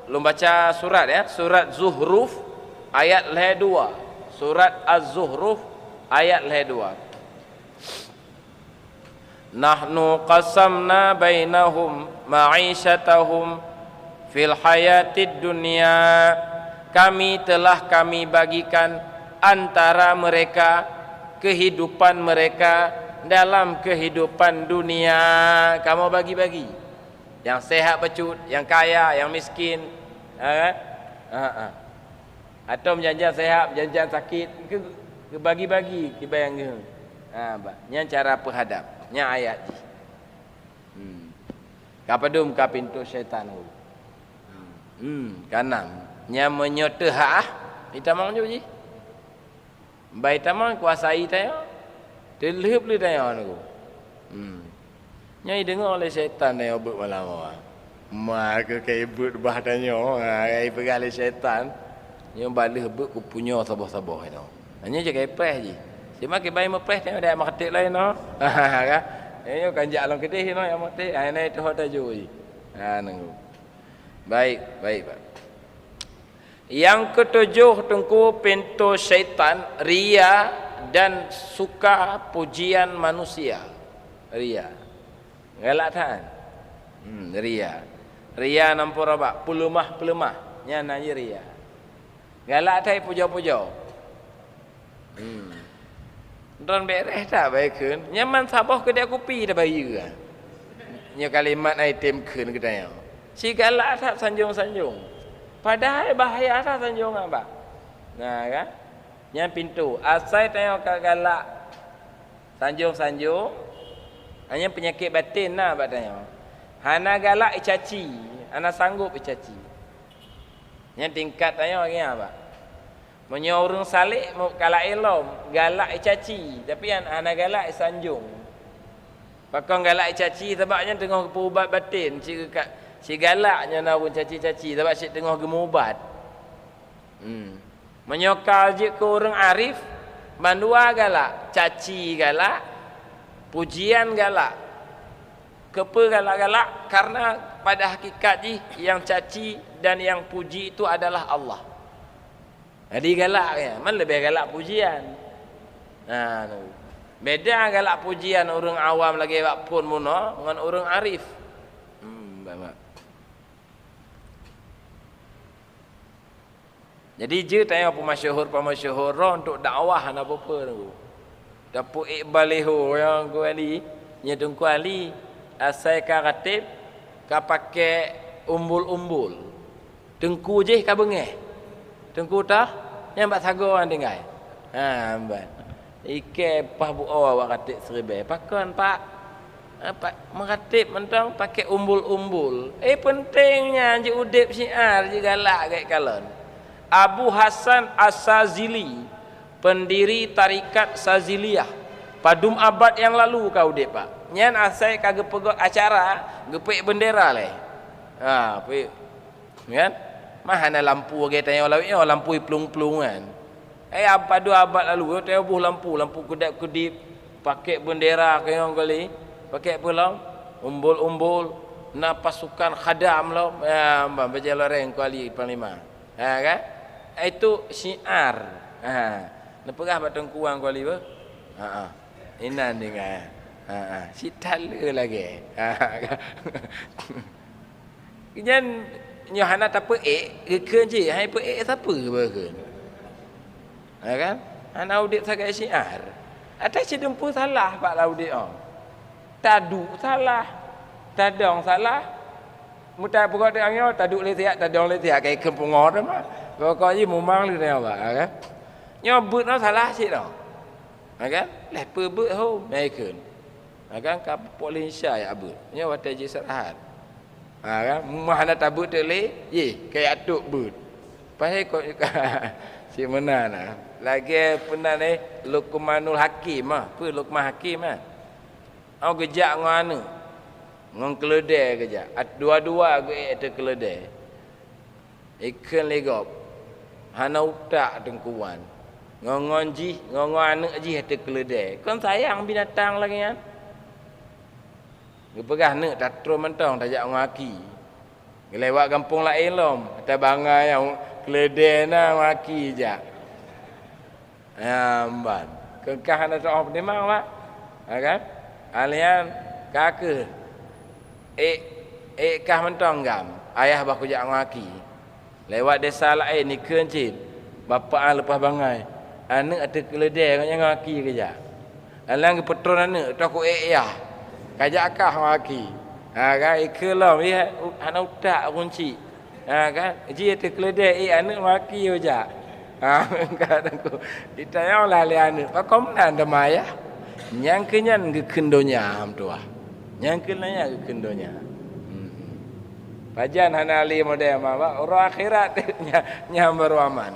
lu baca surat ya, surat Zuhruf ayat 2. Surat Az-Zuhruf ayat 2. Nahnu qasamna bainahum ma'isyatahum fil hayatid dunya. Kami telah bagikan antara mereka kehidupan mereka dalam kehidupan dunia. Kamu bagi-bagi yang sehat becut, yang kaya, yang miskin, atau janjian sehat, janjian sakit, ke bagi-bagi ke bayang nya cara perhadap nya ayat kapadum ka pintu syaitan kanam nya menyoteh kita mau ji baik tamang kuasai tayo delep le tayo aku nyai dengar oleh syaitan tayo buat malam ke kai buat bah tanyo ai pegali syaitan nyo balih buat ku punya sabah-sabah ino hanya je kai preh ji sima ke bai mepres tayo dak maketik lain no kan nyo kanjak long kedih no yang maketik nai tu hoda jo ji nunggu baik Pak. Yang ketujuh tengku pintu syaitan ria dan suka pujian manusia. Ria. Galak tak? Ria. Ria nampur apa? Pelemah. Nya nanya ria. Galak tak puja-puja. Don beres tak baik kan? Nyaman sabah kedai kopi dah bayi kan? Nya kalimat item kan kedai. Si galak tak sanjung-sanjung. Padahal bahaya tak sanjung apa? Nah kan? Yang pintu. Asal tengok galak sanjung-sanjung. Hanya penyakit batin lah abang tengok. Hana galak icaci. Hana sanggup icaci. Yang tingkat tengok lagi apa? Menyorong salik kalak elom. Galak icaci. Tapi hana galak sanjung. Pakang galak icaci sebabnya tengah perubat batin. Si galaknya nak caci-caci. Sebab si tengah gemubat. Menyokal je ke orang arif. Bandua galak. Caci galak. Pujian galak. Kepa galak-galak. Karena pada hakikat je. Yang caci dan yang puji itu adalah Allah. Jadi galak ya. Mana lebih galak pujian. Beda galak pujian orang awam lagi wak pun muna. Dengan orang arif. Bapak. Jadi je tanya pemasyhur untuk dakwah nak apa tu. Dapur Iqbal Leho yang gua ni, nya Tungku Ali, asai ka ratib ka pakai umbul-umbul. Tengku je ka bengeh. Tengku tah yang bak sagoan tinggal. Amban. Ike pah bu awak ratib seribai. Pakon pak. Apa meratib mentang pakai umbul-umbul. Pentingnya je udip syiar je galak gak kalon. Abu Hasan As-Sazili, pendiri tarikat Saziliyah. Padum abad yang lalu kau dek pak. Nyan asai kagak pegot acara, gepek bendera le. Pe. Kan? Mahana lampu ge tanya lawi lampu plung-plung kan. Padu abad lalu tanya buh lampu kedap-kedip pakai bendera kayong kali. Pakai pulang umbul-umbul na pasukan khadam lo. Baca loreng kali panglima. Kan? Itu syiar. Nepegah batang kuang kali ba? Inan dengan. Si tala lagi. Kemudian Yohana tak apa ke je, hai apa siapa ke? Kan? Ana audit sagai syiar. Ada cedempu salah pak laudit Tadu salah. Tadong salah. Mutai pokok dia angyo taduk le tiak tadong le tiak kai kempungor mah. Pokoknya memang lu dia awak kan. Nyobut no salah sik dah. Kan? Lepas but ho naikkan. Kan ka polisya ya abut. Nya wata je serahat. Kan mana tabut tele ye kayak atuk but. Pasal kau si mana nah. Lagi pernah ni Luqmanul Hakim apa Luqman Hakim Au gejak nganu. Ngon keledai gejak. Dua-dua gue ada keledai. Ikan legop. Hana utak tengkuan. Ngongon ji, ngongon anak ji ada keledai. Kan sayang binatang lagi kan. Gepegah nak tatro mentong tajak ngaki. Gelewat kampung lain lom, ada bangai yang keledai na ngaki je. Amban. Kekah ana soal memang pak. Kan? Alian kake. Kah mentong gam. Ayah baku jak ngaki. Lewat desa lain ni kencin. Bapa lepas bangai. Anak ada keledai kan yang ngaki kerja. Alang ke petron anak takut ya. Kajak kah ngaki. Kan ikelah dia anak utak kunci. Kan ji ada keledai anak ngaki aja. Kadang-kadang ditanya oleh anak. Pak komnan damai ya. Yang kenyan ke kendonya am tua. Yang kenanya ke kendonya. Pajan hana ali model mah orang akhirat nyambar aman.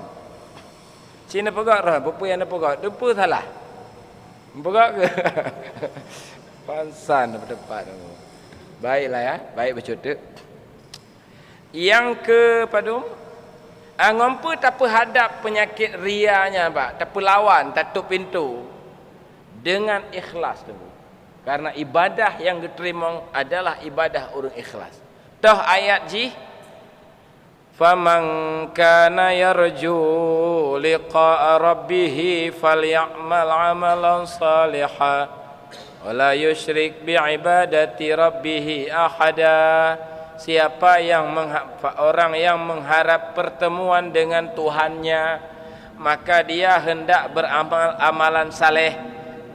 Cina pegak roh, bapa yang pegak, depa salah. Pegak ke? Pansan depan tu. Baiklah ya, baik bercutuk. Yang ke padum ngompu tak hadap penyakit rianya pak, tak lawan, tak tutup pintu dengan ikhlas tu. Karena ibadah yang diterima adalah ibadah orang ikhlas. Toh ayat ji faman kana yarju liqa'a rabbih falyamal amalan salihan wala yusyrik bi'ibadati rabbih ahada. Siapa yang orang yang mengharap pertemuan dengan Tuhannya, maka dia hendak beramal amalan saleh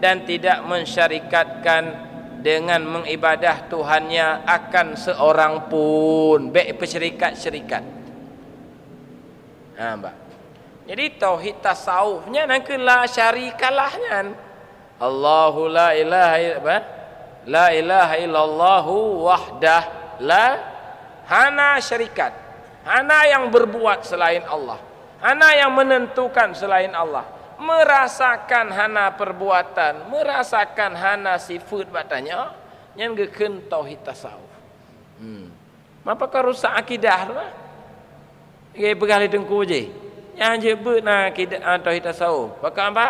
dan tidak mensyarikatkan dengan mengibadah Tuhannya akan seorang pun, baik bersyarikat-syarikat. Mbak. Jadi tauhid tasawufnya nak la syarikalahnya. Allahu la ilaha illallahu wahdah la hana syarikat. Hana yang berbuat selain Allah. Hana yang menentukan selain Allah. Merasakan hana perbuatan, merasakan hana sifat batanya, yang gekeun tauhid tasawuf. Mapakah rusak akidah tu? Gaya pegali dengku je. Yang je beuna akidah tauhid tasawuf. Pakak apa?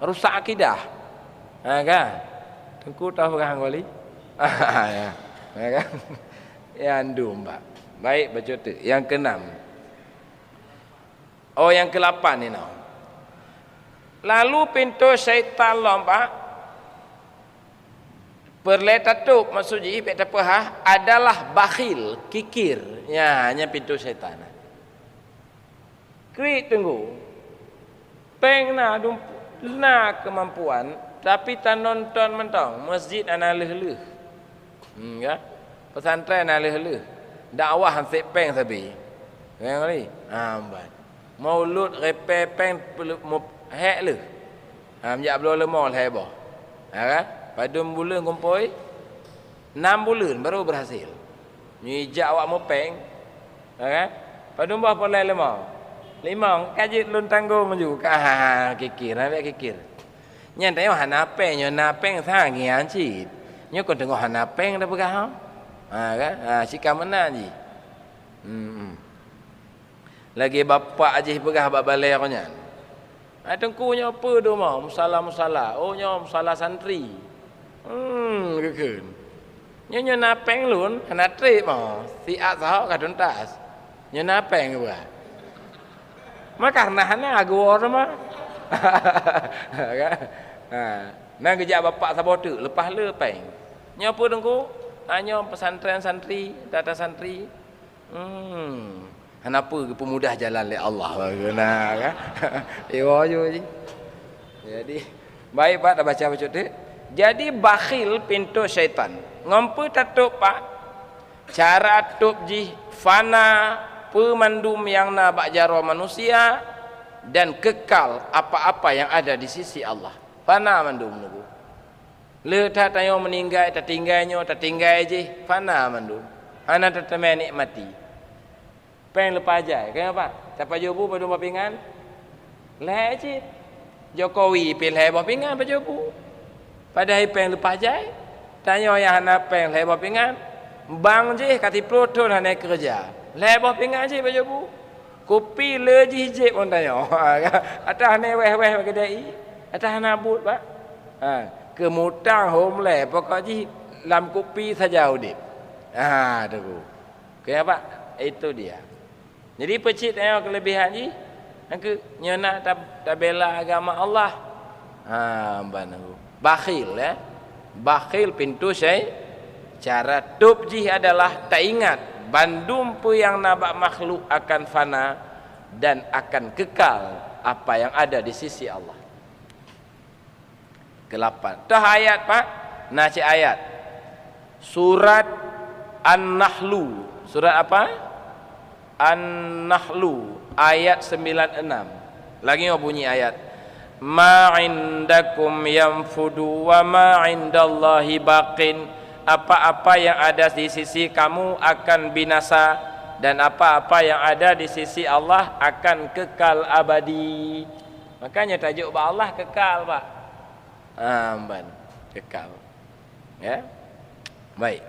Rusak akidah. Kan? Dengku tahu kan wali? Ya. Kan? Ya andu mbak. Baik baca tu. Yang keenam. Oh yang ke-8 ni noh. Lalu pintu syaitan lomba perletatup maksudnya pek apa adalah bakhil, kikir. Ya, hanya pintu syaitan. Kri tunggu. Peng na kemampuan tapi tak nonton mentong masjid ana leh-leh. Ya. Pesantren ana leh-leh. Dakwah hansip peng sabi. Yang ni. Ambat. Maulud repe peng hek le. Menjak belum lemah lah hebah. Kan? Pada bulan kumpul 6 bulan baru berhasil. Nyijak awak mau peng. Kan? Pada mbah pun lemah. 5 kaji lun tanggung juga. Kikir, ambil kikir. Nyan tanya hana peng sangian cit. Nyo kau tengok hana peng dah pegah. Kan? Sikam mana ji. Lagi bapak aje pegah bab balai nya. Tengkunya apa tu mah? Musala. Oh nya musala santri. Kekeun. Nya napeng lun, hana trip mah. Siat sah ka tuntas. Nya napeng ke. Mah karena hana agor mah. Kan? Nang kerja bapak sabotu lepas le peng. Nya apa tengku? Nya pesantren santri, tata santri. Kenapa pemudah jalan oleh Allah baguna kan? Ewa je. Jadi baik Pak dah baca tu. Jadi bakhil pintu syaitan. Ngompu tatup Pak. Cara tup ji fana pemandum yang na bak jaro manusia dan kekal apa-apa yang ada di sisi Allah. Fana mandum nugu. Le tak tayo meninggal, tak tinggal je fana mandum. Hana tetemai nikmati. Peng lepas aja, kenapa? Siapa jobu pada bapingan? Leh je. Jokowi pilih bapingan pada jobu. Padahal peng lepas aja. Tanya yang hana peng leh bapingan. Bang je kati proton hana kerja. Leh bapingan je pada jobu. Kopi le je pun tanya. Atah hana weh kedai. Atah hana but pak. Kemutang home leh pokok je lam kopi saja udip. Tu. Kenapa? Itu dia. Jadi pecik tengok kelebihan ni. Angka nyana tabela agama Allah. Bantu. Bakhil ya. Bakhil pintu syai. Cara tubjih adalah tak ingat bandum pu yang nabak makhluk akan fana dan akan kekal apa yang ada di sisi Allah. Ke-8. Tah ayat Pak. Nah cik ayat. Surat An-Nahlu. Surat apa? An-Nahlu ayat 96. Lagi mau bunyi ayat. Ma indakum yanfudu wa ma indallahi baqin. Apa-apa yang ada di sisi kamu akan binasa dan apa-apa yang ada di sisi Allah akan kekal abadi. Makanya tajuk Allah kekal, Pak. Kekal. Ya. Baik.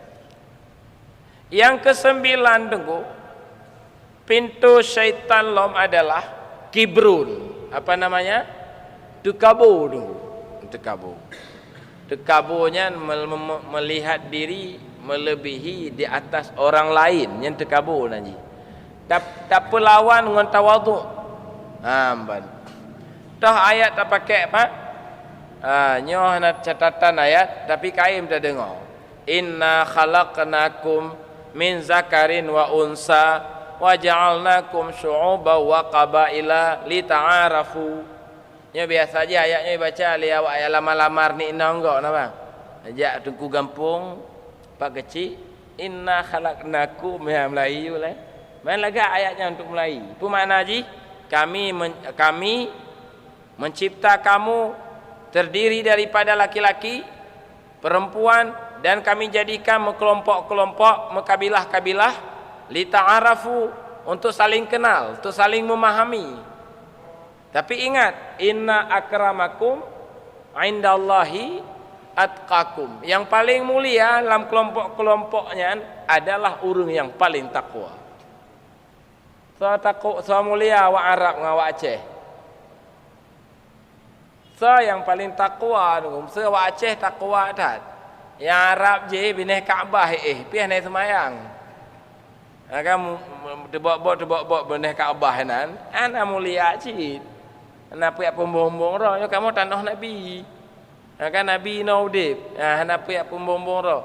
Yang ke-9 tunggu. Pintu syaitan lom adalah kibrun. Apa namanya? Tukabur dulu. Tekaburnya melihat diri melebihi di atas orang lain yang tekabur nanti. Tak perlawan dengan tawaduk. Tah ayat tak pakai apa? Nyoh nak catatan ayat tapi kaim tak dengar. Inna khalaqnakum min zakarin wa unsa wa ja'alnakum syu'uban wa qabaila lita'arafu. Nya biasa aja ayatnya baca li awak ayat lamar-lamar ni inna enggak nah bang. Ajak tungku gampung pak kecil inna khalaqnakum ya Melayu lah. Main lagi ayatnya untuk Melayu. Apa makna ji? Kami mencipta kamu terdiri daripada laki-laki, perempuan dan kami jadikan kelompok-kelompok, kabilah-kabilah lita'arafu untuk saling kenal, untuk saling memahami. Tapi ingat, inna akramakum indallahi atqakum. Yang paling mulia dalam kelompok-kelompoknya adalah orang yang paling takwa. So mulia awak Arab dengan awak Aceh. So yang paling takwa tu, so awak Aceh takwa tak. Yang Arab je bineh Kaabah pian naik semayang. Kan tebok-tebok bineh Kaabah nan, ana mulia cit. Ana puyak pembombong roh, kamu tanah Nabi. Kan Nabi naudib. Ana puyak pembombong roh.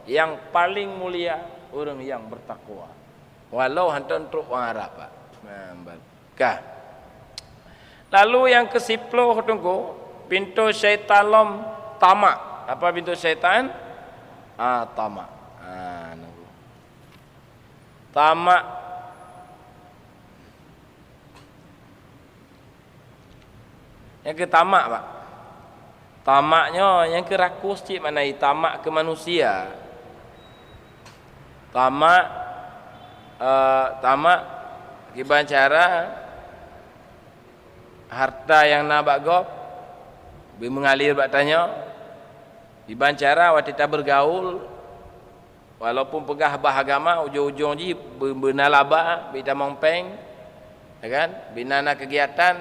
Yang paling mulia orang yang bertakwa. Walau hantar truk orang Arab pak. Kah. Lalu yang ke-10 tunggu, pintu syaitan tamak. Apa pintu syaitan? Tamak. Nunggu. Tamak. Yang ke tamak pak. Tamaknya yang ke rakus cik mana tamak ke manusia. Tamak kiban cara harta yang nak bagop mengalir batanya kiban cara waktu kita bergaul walaupun pegah bahagama ujung-ujung ji benalaba bita mongpeng ya kan binana kegiatan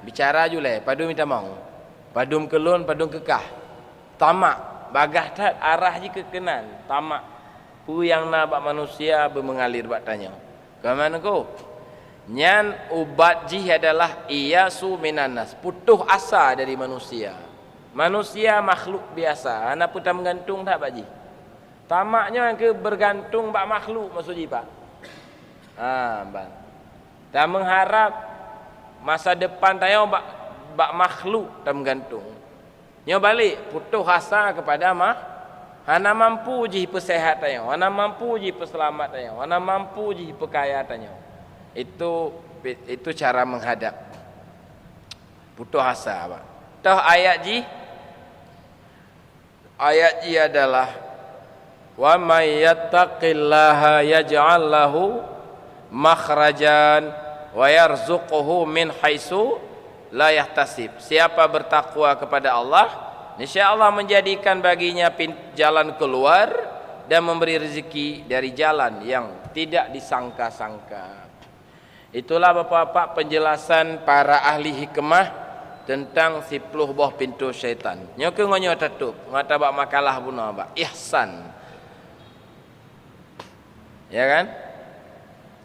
bicara jule padu minta mau padum kelun padum kekah tamak bagah tak arah ji kekenan tamak pu yang nabak manusia bermengalir batanya. Bagaimana ko? Nyan ubat ji adalah iyasu minanas, putus asa dari manusia. Manusia makhluk biasa, ana putar menggantung tak pak ji? Tamaknya ke bergantung bak makhluk maksud ji pak. Bang. Dan mengharap masa depan tayo bak makhluk tak menggantung. Nyo balik putus asa kepada ana mampu ji persehat tayo, ana mampu ji peselamat tayo, ana mampu ji perkaya tayo. Itu cara menghadap. Putus asa pak. Tahu ayat ji? Ayat ji adalah wa may yattaqillaha yaj'al lahu makhrajan wa yarzuquhu min haitsu la yahtasib. Siapa bertakwa kepada Allah, insya-Allah menjadikan baginya jalan keluar dan memberi rezeki dari jalan yang tidak disangka-sangka. Itulah Bapak-bapak penjelasan para ahli hikmah tentang 10 buah pintu syaitan. Nyoke ngonyo tutup, ngata bak makalah buna bak ihsan. Ya kan?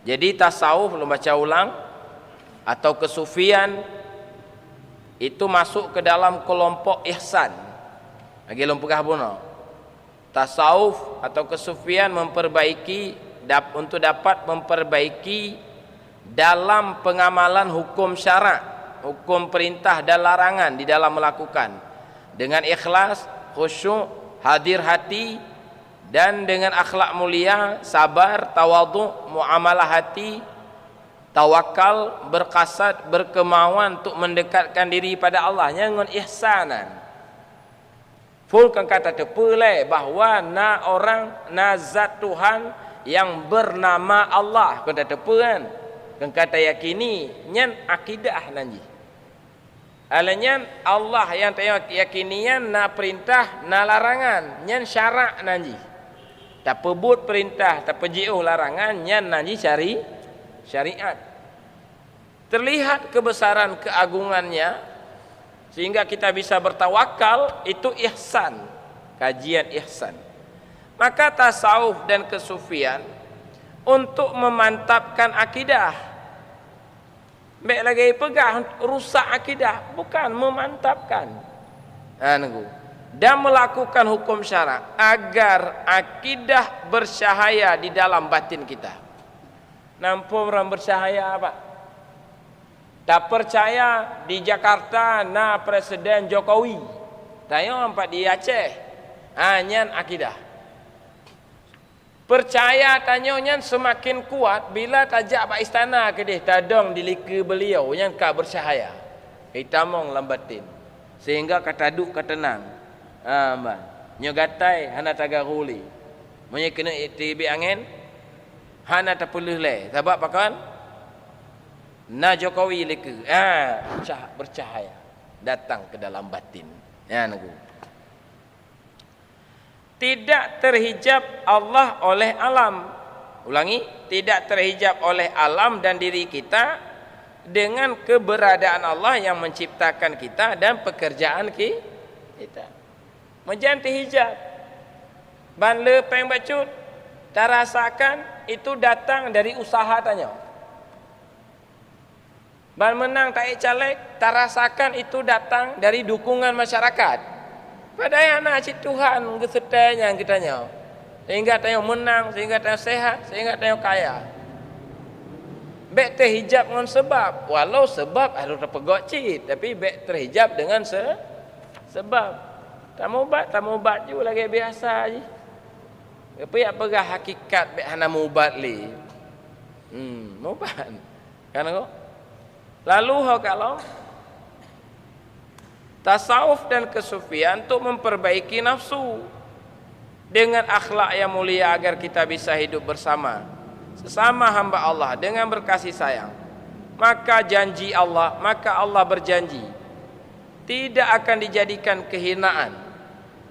Jadi tasawuf lu baca ulang atau kesufian itu masuk ke dalam kelompok ihsan. Lagi lompegah buno. Tasawuf atau kesufian untuk dapat memperbaiki dalam pengamalan hukum syarak, hukum perintah dan larangan di dalam melakukan dengan ikhlas, khusyuk, hadir hati dan dengan akhlak mulia, sabar, tawadhu, muamalah hati, tawakal, berkasad, berkemauan untuk mendekatkan diri pada Allah dengan ihsanan. Full kan kata tepulai bahawa zat Tuhan yang bernama Allah kan tepuan kan kata yakini nyan akidah nanti alanya Allah yang yakinian na perintah na larangan nyan syarak nanti tak pebut perintah tak pejiuh larangan nyan nanti cari syariat terlihat kebesaran keagungannya sehingga kita bisa bertawakal. Itu ihsan, kajian ihsan. Maka tasawuf dan kesufian untuk memantapkan akidah. Baik lagi pegang rusak akidah, bukan memantapkan. Dan melakukan hukum syarak agar akidah bersahaya di dalam batin kita. Nampak orang bersahaya apa? Tak percaya di Jakarta na Presiden Jokowi. Tanya nampak di Aceh. Nyan akidah. Percaya tanyonya semakin kuat bila tajak pak istana ke dia tadong di lika beliau yang ka bersahaya. Hitamong lambatin. Sehingga kata duk kata tenang. Mbak. Nyo gatai hana tagaruli. Munye kena tibi angin hana tapuluh le. Sebab pakan na Jokowi lika. Bercahaya datang ke dalam batin. Nagu. Tidak terhijab Allah oleh alam. Ulangi, tidak terhijab oleh alam dan diri kita dengan keberadaan Allah yang menciptakan kita dan pekerjaan kita. Menjadi terhijab. Ban lepeng bacut, tak rasakan itu datang dari usaha tanya. Ban menang tak caleg, tak rasakan itu datang dari dukungan masyarakat. Padahal anak cik Tuhan kesetanya kita tanya. Sehingga tanya menang, sehingga tanya sehat, sehingga tanya kaya. Bek terhijab dengan sebab. Walau sebab harus terpegot cik, tapi bek terhijab dengan sebab. Tak mubat juga lagi biasa je. Tapi apakah hakikat bek hana mubat li? Mubat. Kan kok? Lalu kalau tasawuf dan kesufian untuk memperbaiki nafsu dengan akhlak yang mulia agar kita bisa hidup bersama sesama hamba Allah dengan berkasih sayang. Maka Allah berjanji tidak akan dijadikan kehinaan,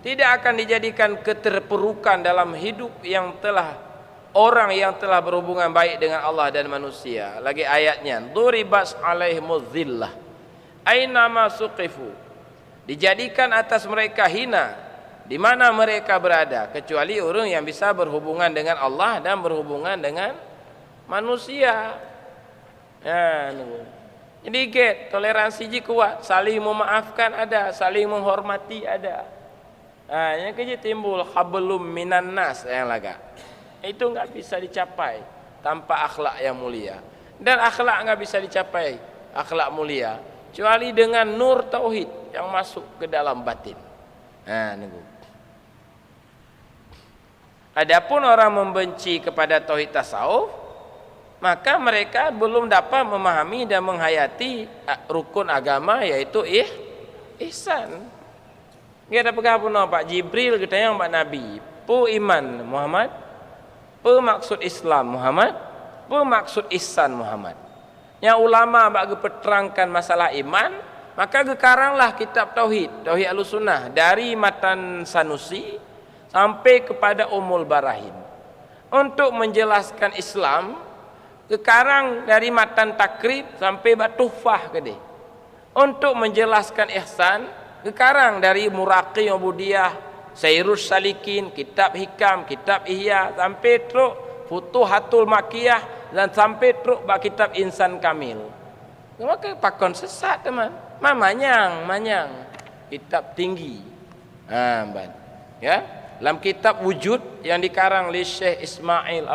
tidak akan dijadikan keterpurukan dalam hidup yang telah orang yang telah berhubungan baik dengan Allah dan manusia. Lagi ayatnya, duribat alaihimuz zillah aina ma suqifu, dijadikan atas mereka hina di mana mereka berada, kecuali orang yang bisa berhubungan dengan Allah dan berhubungan dengan manusia. Jadi toleransi ji kuat, saling memaafkan ada, saling menghormati ada. Yang kerja timbul hablum minan nas yang laga. Itu enggak bisa dicapai tanpa akhlak yang mulia. Dan akhlak enggak bisa dicapai, akhlak mulia, kecuali dengan nur tauhid yang masuk ke dalam batin. Adapun orang membenci kepada tauhid tasawuf, maka mereka belum dapat memahami dan menghayati rukun agama, yaitu ihsan. Dia ada pegang pun Pak Jibril katanya Pak Nabi, pu iman Muhammad, pu maksud Islam Muhammad, pu maksud ihsan Muhammad. Yang ulama bagi peterangkan masalah iman, maka gekaranglah kitab tauhid Ahlussunnah dari matan Sanusi sampai kepada Ummul Barahin. Untuk menjelaskan Islam, gekarang dari matan Takrib sampai Tuhfah ke dia. Untuk menjelaskan ihsan, gekarang dari Muraqi Ubudiyah, Sairus Salikin, kitab Hikam, kitab Ihya, sampai teruk Futuhatul Makkiyah, dan sampai teruk bak kitab Insan Kamil. Maka pakon sesat teman. Manyang kitab tinggi. Ya, dalam kitab Wujud yang dikarang oleh Syekh Ismail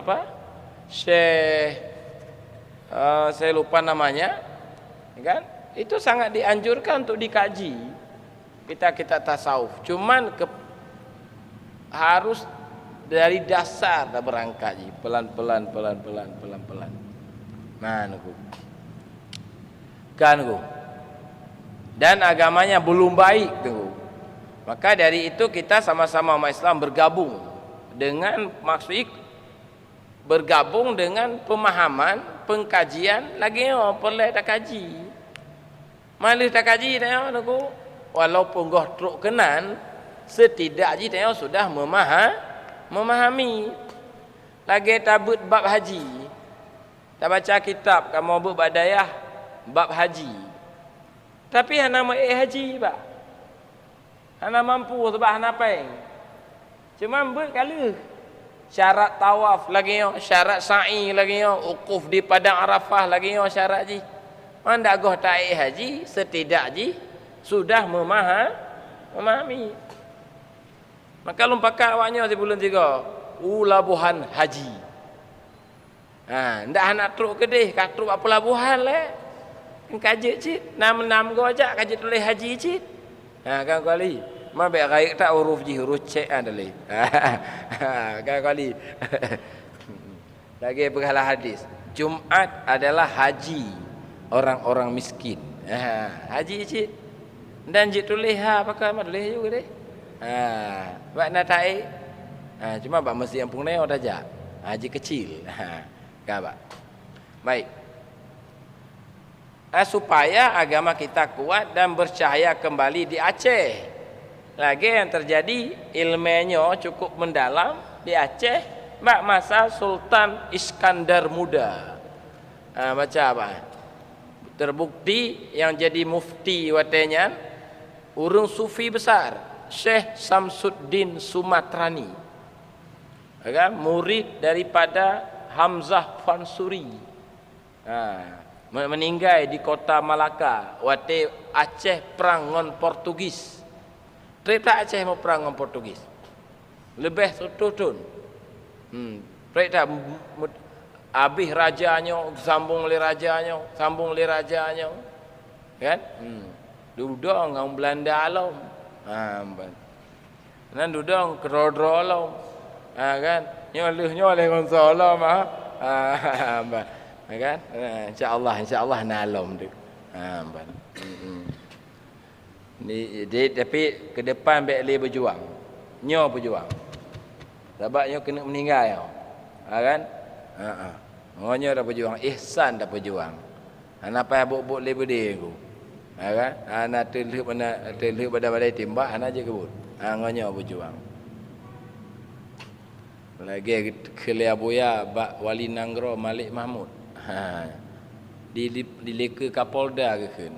saya lupa namanya, kan? Itu sangat dianjurkan untuk dikaji. Kita tasawuf. Cuman harus dari dasar dah berangkat pelan-pelan. Kan dan agamanya belum baik tunggu. Maka dari itu kita sama-sama umat Islam bergabung dengan bergabung dengan pemahaman, pengkajian lagi perlu tak kaji. Malah tak kaji dah tunggu. Walaupun goh truk kenan, setidaknya dia sudah memahami. Lagi tabut bab haji. Tak baca kitab kamu buat badayah bab haji. Tapi hana mau haji pak. Hana mampu sebab hana peng. Cuma buat kali syarat tawaf lagi syarat sa'i lagi ukuf di padang Arafah lagi syarat ji. Anda goh tak haji setidaknya sudah memahami. Maka lumpakan awaknya di bulan 3 labuhan haji. Ndak anak truk kedih, kat truk apa labuhan le. Kajet cit, nam go aja kajet oleh haji cit. Kan kali. Ma baik raik tak huruf ji huruf cek adale. Kan kali. Lagi berhala hadis. Jumat adalah haji orang-orang miskin. Haji cit. Dan jit tulis pakai mat tulis juga deh. Bak nak tai. Cuma bak mesti yang pungneo saja. Haji kecil. Kan bak. Baik. Supaya agama kita kuat dan bercahaya kembali di Aceh. Lagi yang terjadi ilmunya cukup mendalam di Aceh. Bak masa Sultan Iskandar Muda. Baca apa? Terbukti yang jadi mufti watenya urang sufi besar Syekh Samsuddin Sumatrani, murid daripada Hamzah Fansuri, meninggal di kota Malaka wate Aceh perang ngon Portugis. Cerita Aceh mau perang ngon Portugis lebih setutun. Cerita habis rajanya sambung le rajanya kan. Dudong ngau Belanda alam. Nan dudong kerodro alam. Kan. Nyoleh ngon salam kan. Insya-Allah nalom tu. Ni tapi ke depan baik le berjuang. Nyo berjuang. Sebab nyo kena meninggal yo. Kan? Ngonyo dah berjuang, ihsan dah berjuang. Napa buk-buk le bede aku. Kan? Ana telih pada badai timbak ana je kebut. Ngonyo berjuang. Lagi kelia buya bak Wali Nanggro Malik Mahmud. Di leka Kapolda ke kan.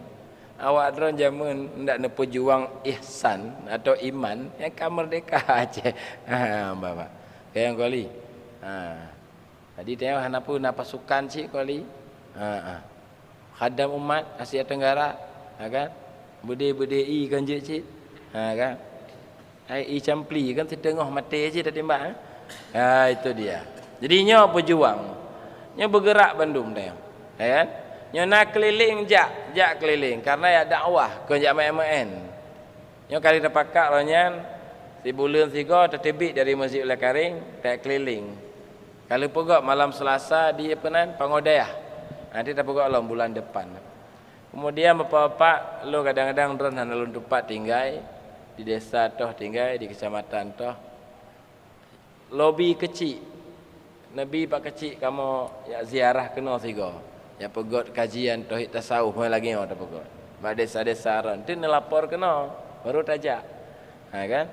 Awak dron zaman ndak nak berjuang ihsan atau iman yang kamerdeka aje. Bapak. Kayak kali. Jadi tengok hana pasukan cik kali. Khadam umat Asia Tenggara, kan? Bude-bude i kan cik. Kan? Ai campli kan setengah mati je dah tembak. Itu dia. Jadi nyo berjuang. Nyo bergerak Bandung tengok. Kan? Nyo nak keliling jak keliling karena ya dakwah ke jak MN. Nyo kali terpakak ronyan si bulan 3 tertebik dari Masjid Ula Karing tak keliling. Kalau pegak malam Selasa di penan Pangodayah. Nanti tak pegak lah bulan depan. Kemudian bapak-bapak lo kadang-kadang dron hanalun tempat tinggal di desa toh tinggal di kecamatan toh. Lobi kecil. Nabi pak kecil kamu ya ziarah kena sigo. Ya pegot kajian tauhid tasawuf lagi yang ada pegot. Ba desa-desa ron tu nelapor kena baru tajak. Kan?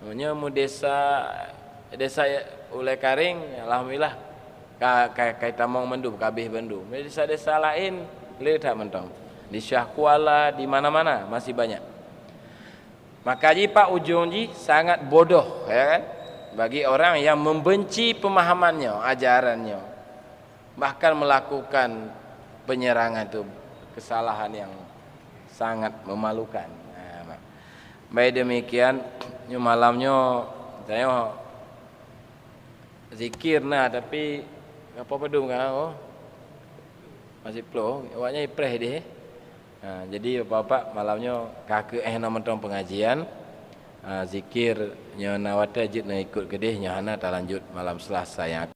Munyo mu desa Ulai Karing alhamdulillah kai tamong mendum kabeh bendu. Desa-desa lain le tak mentong. Di Syah Kuala di mana-mana masih banyak. Maka ji pak ujung ji sangat bodoh ya kan? Bagi orang yang membenci pemahamannya, ajarannya. Bahkan melakukan penyerangan itu kesalahan yang sangat memalukan. Baik demikian malamnya saya zikir tapi apa pedung kan masih ploh awaknya ipreh deh. Jadi bapak malamnya kakek nak mentong pengajian zikir nyo nawata jit nak ikut kedih nyo hana tak lanjut malam Selasa yang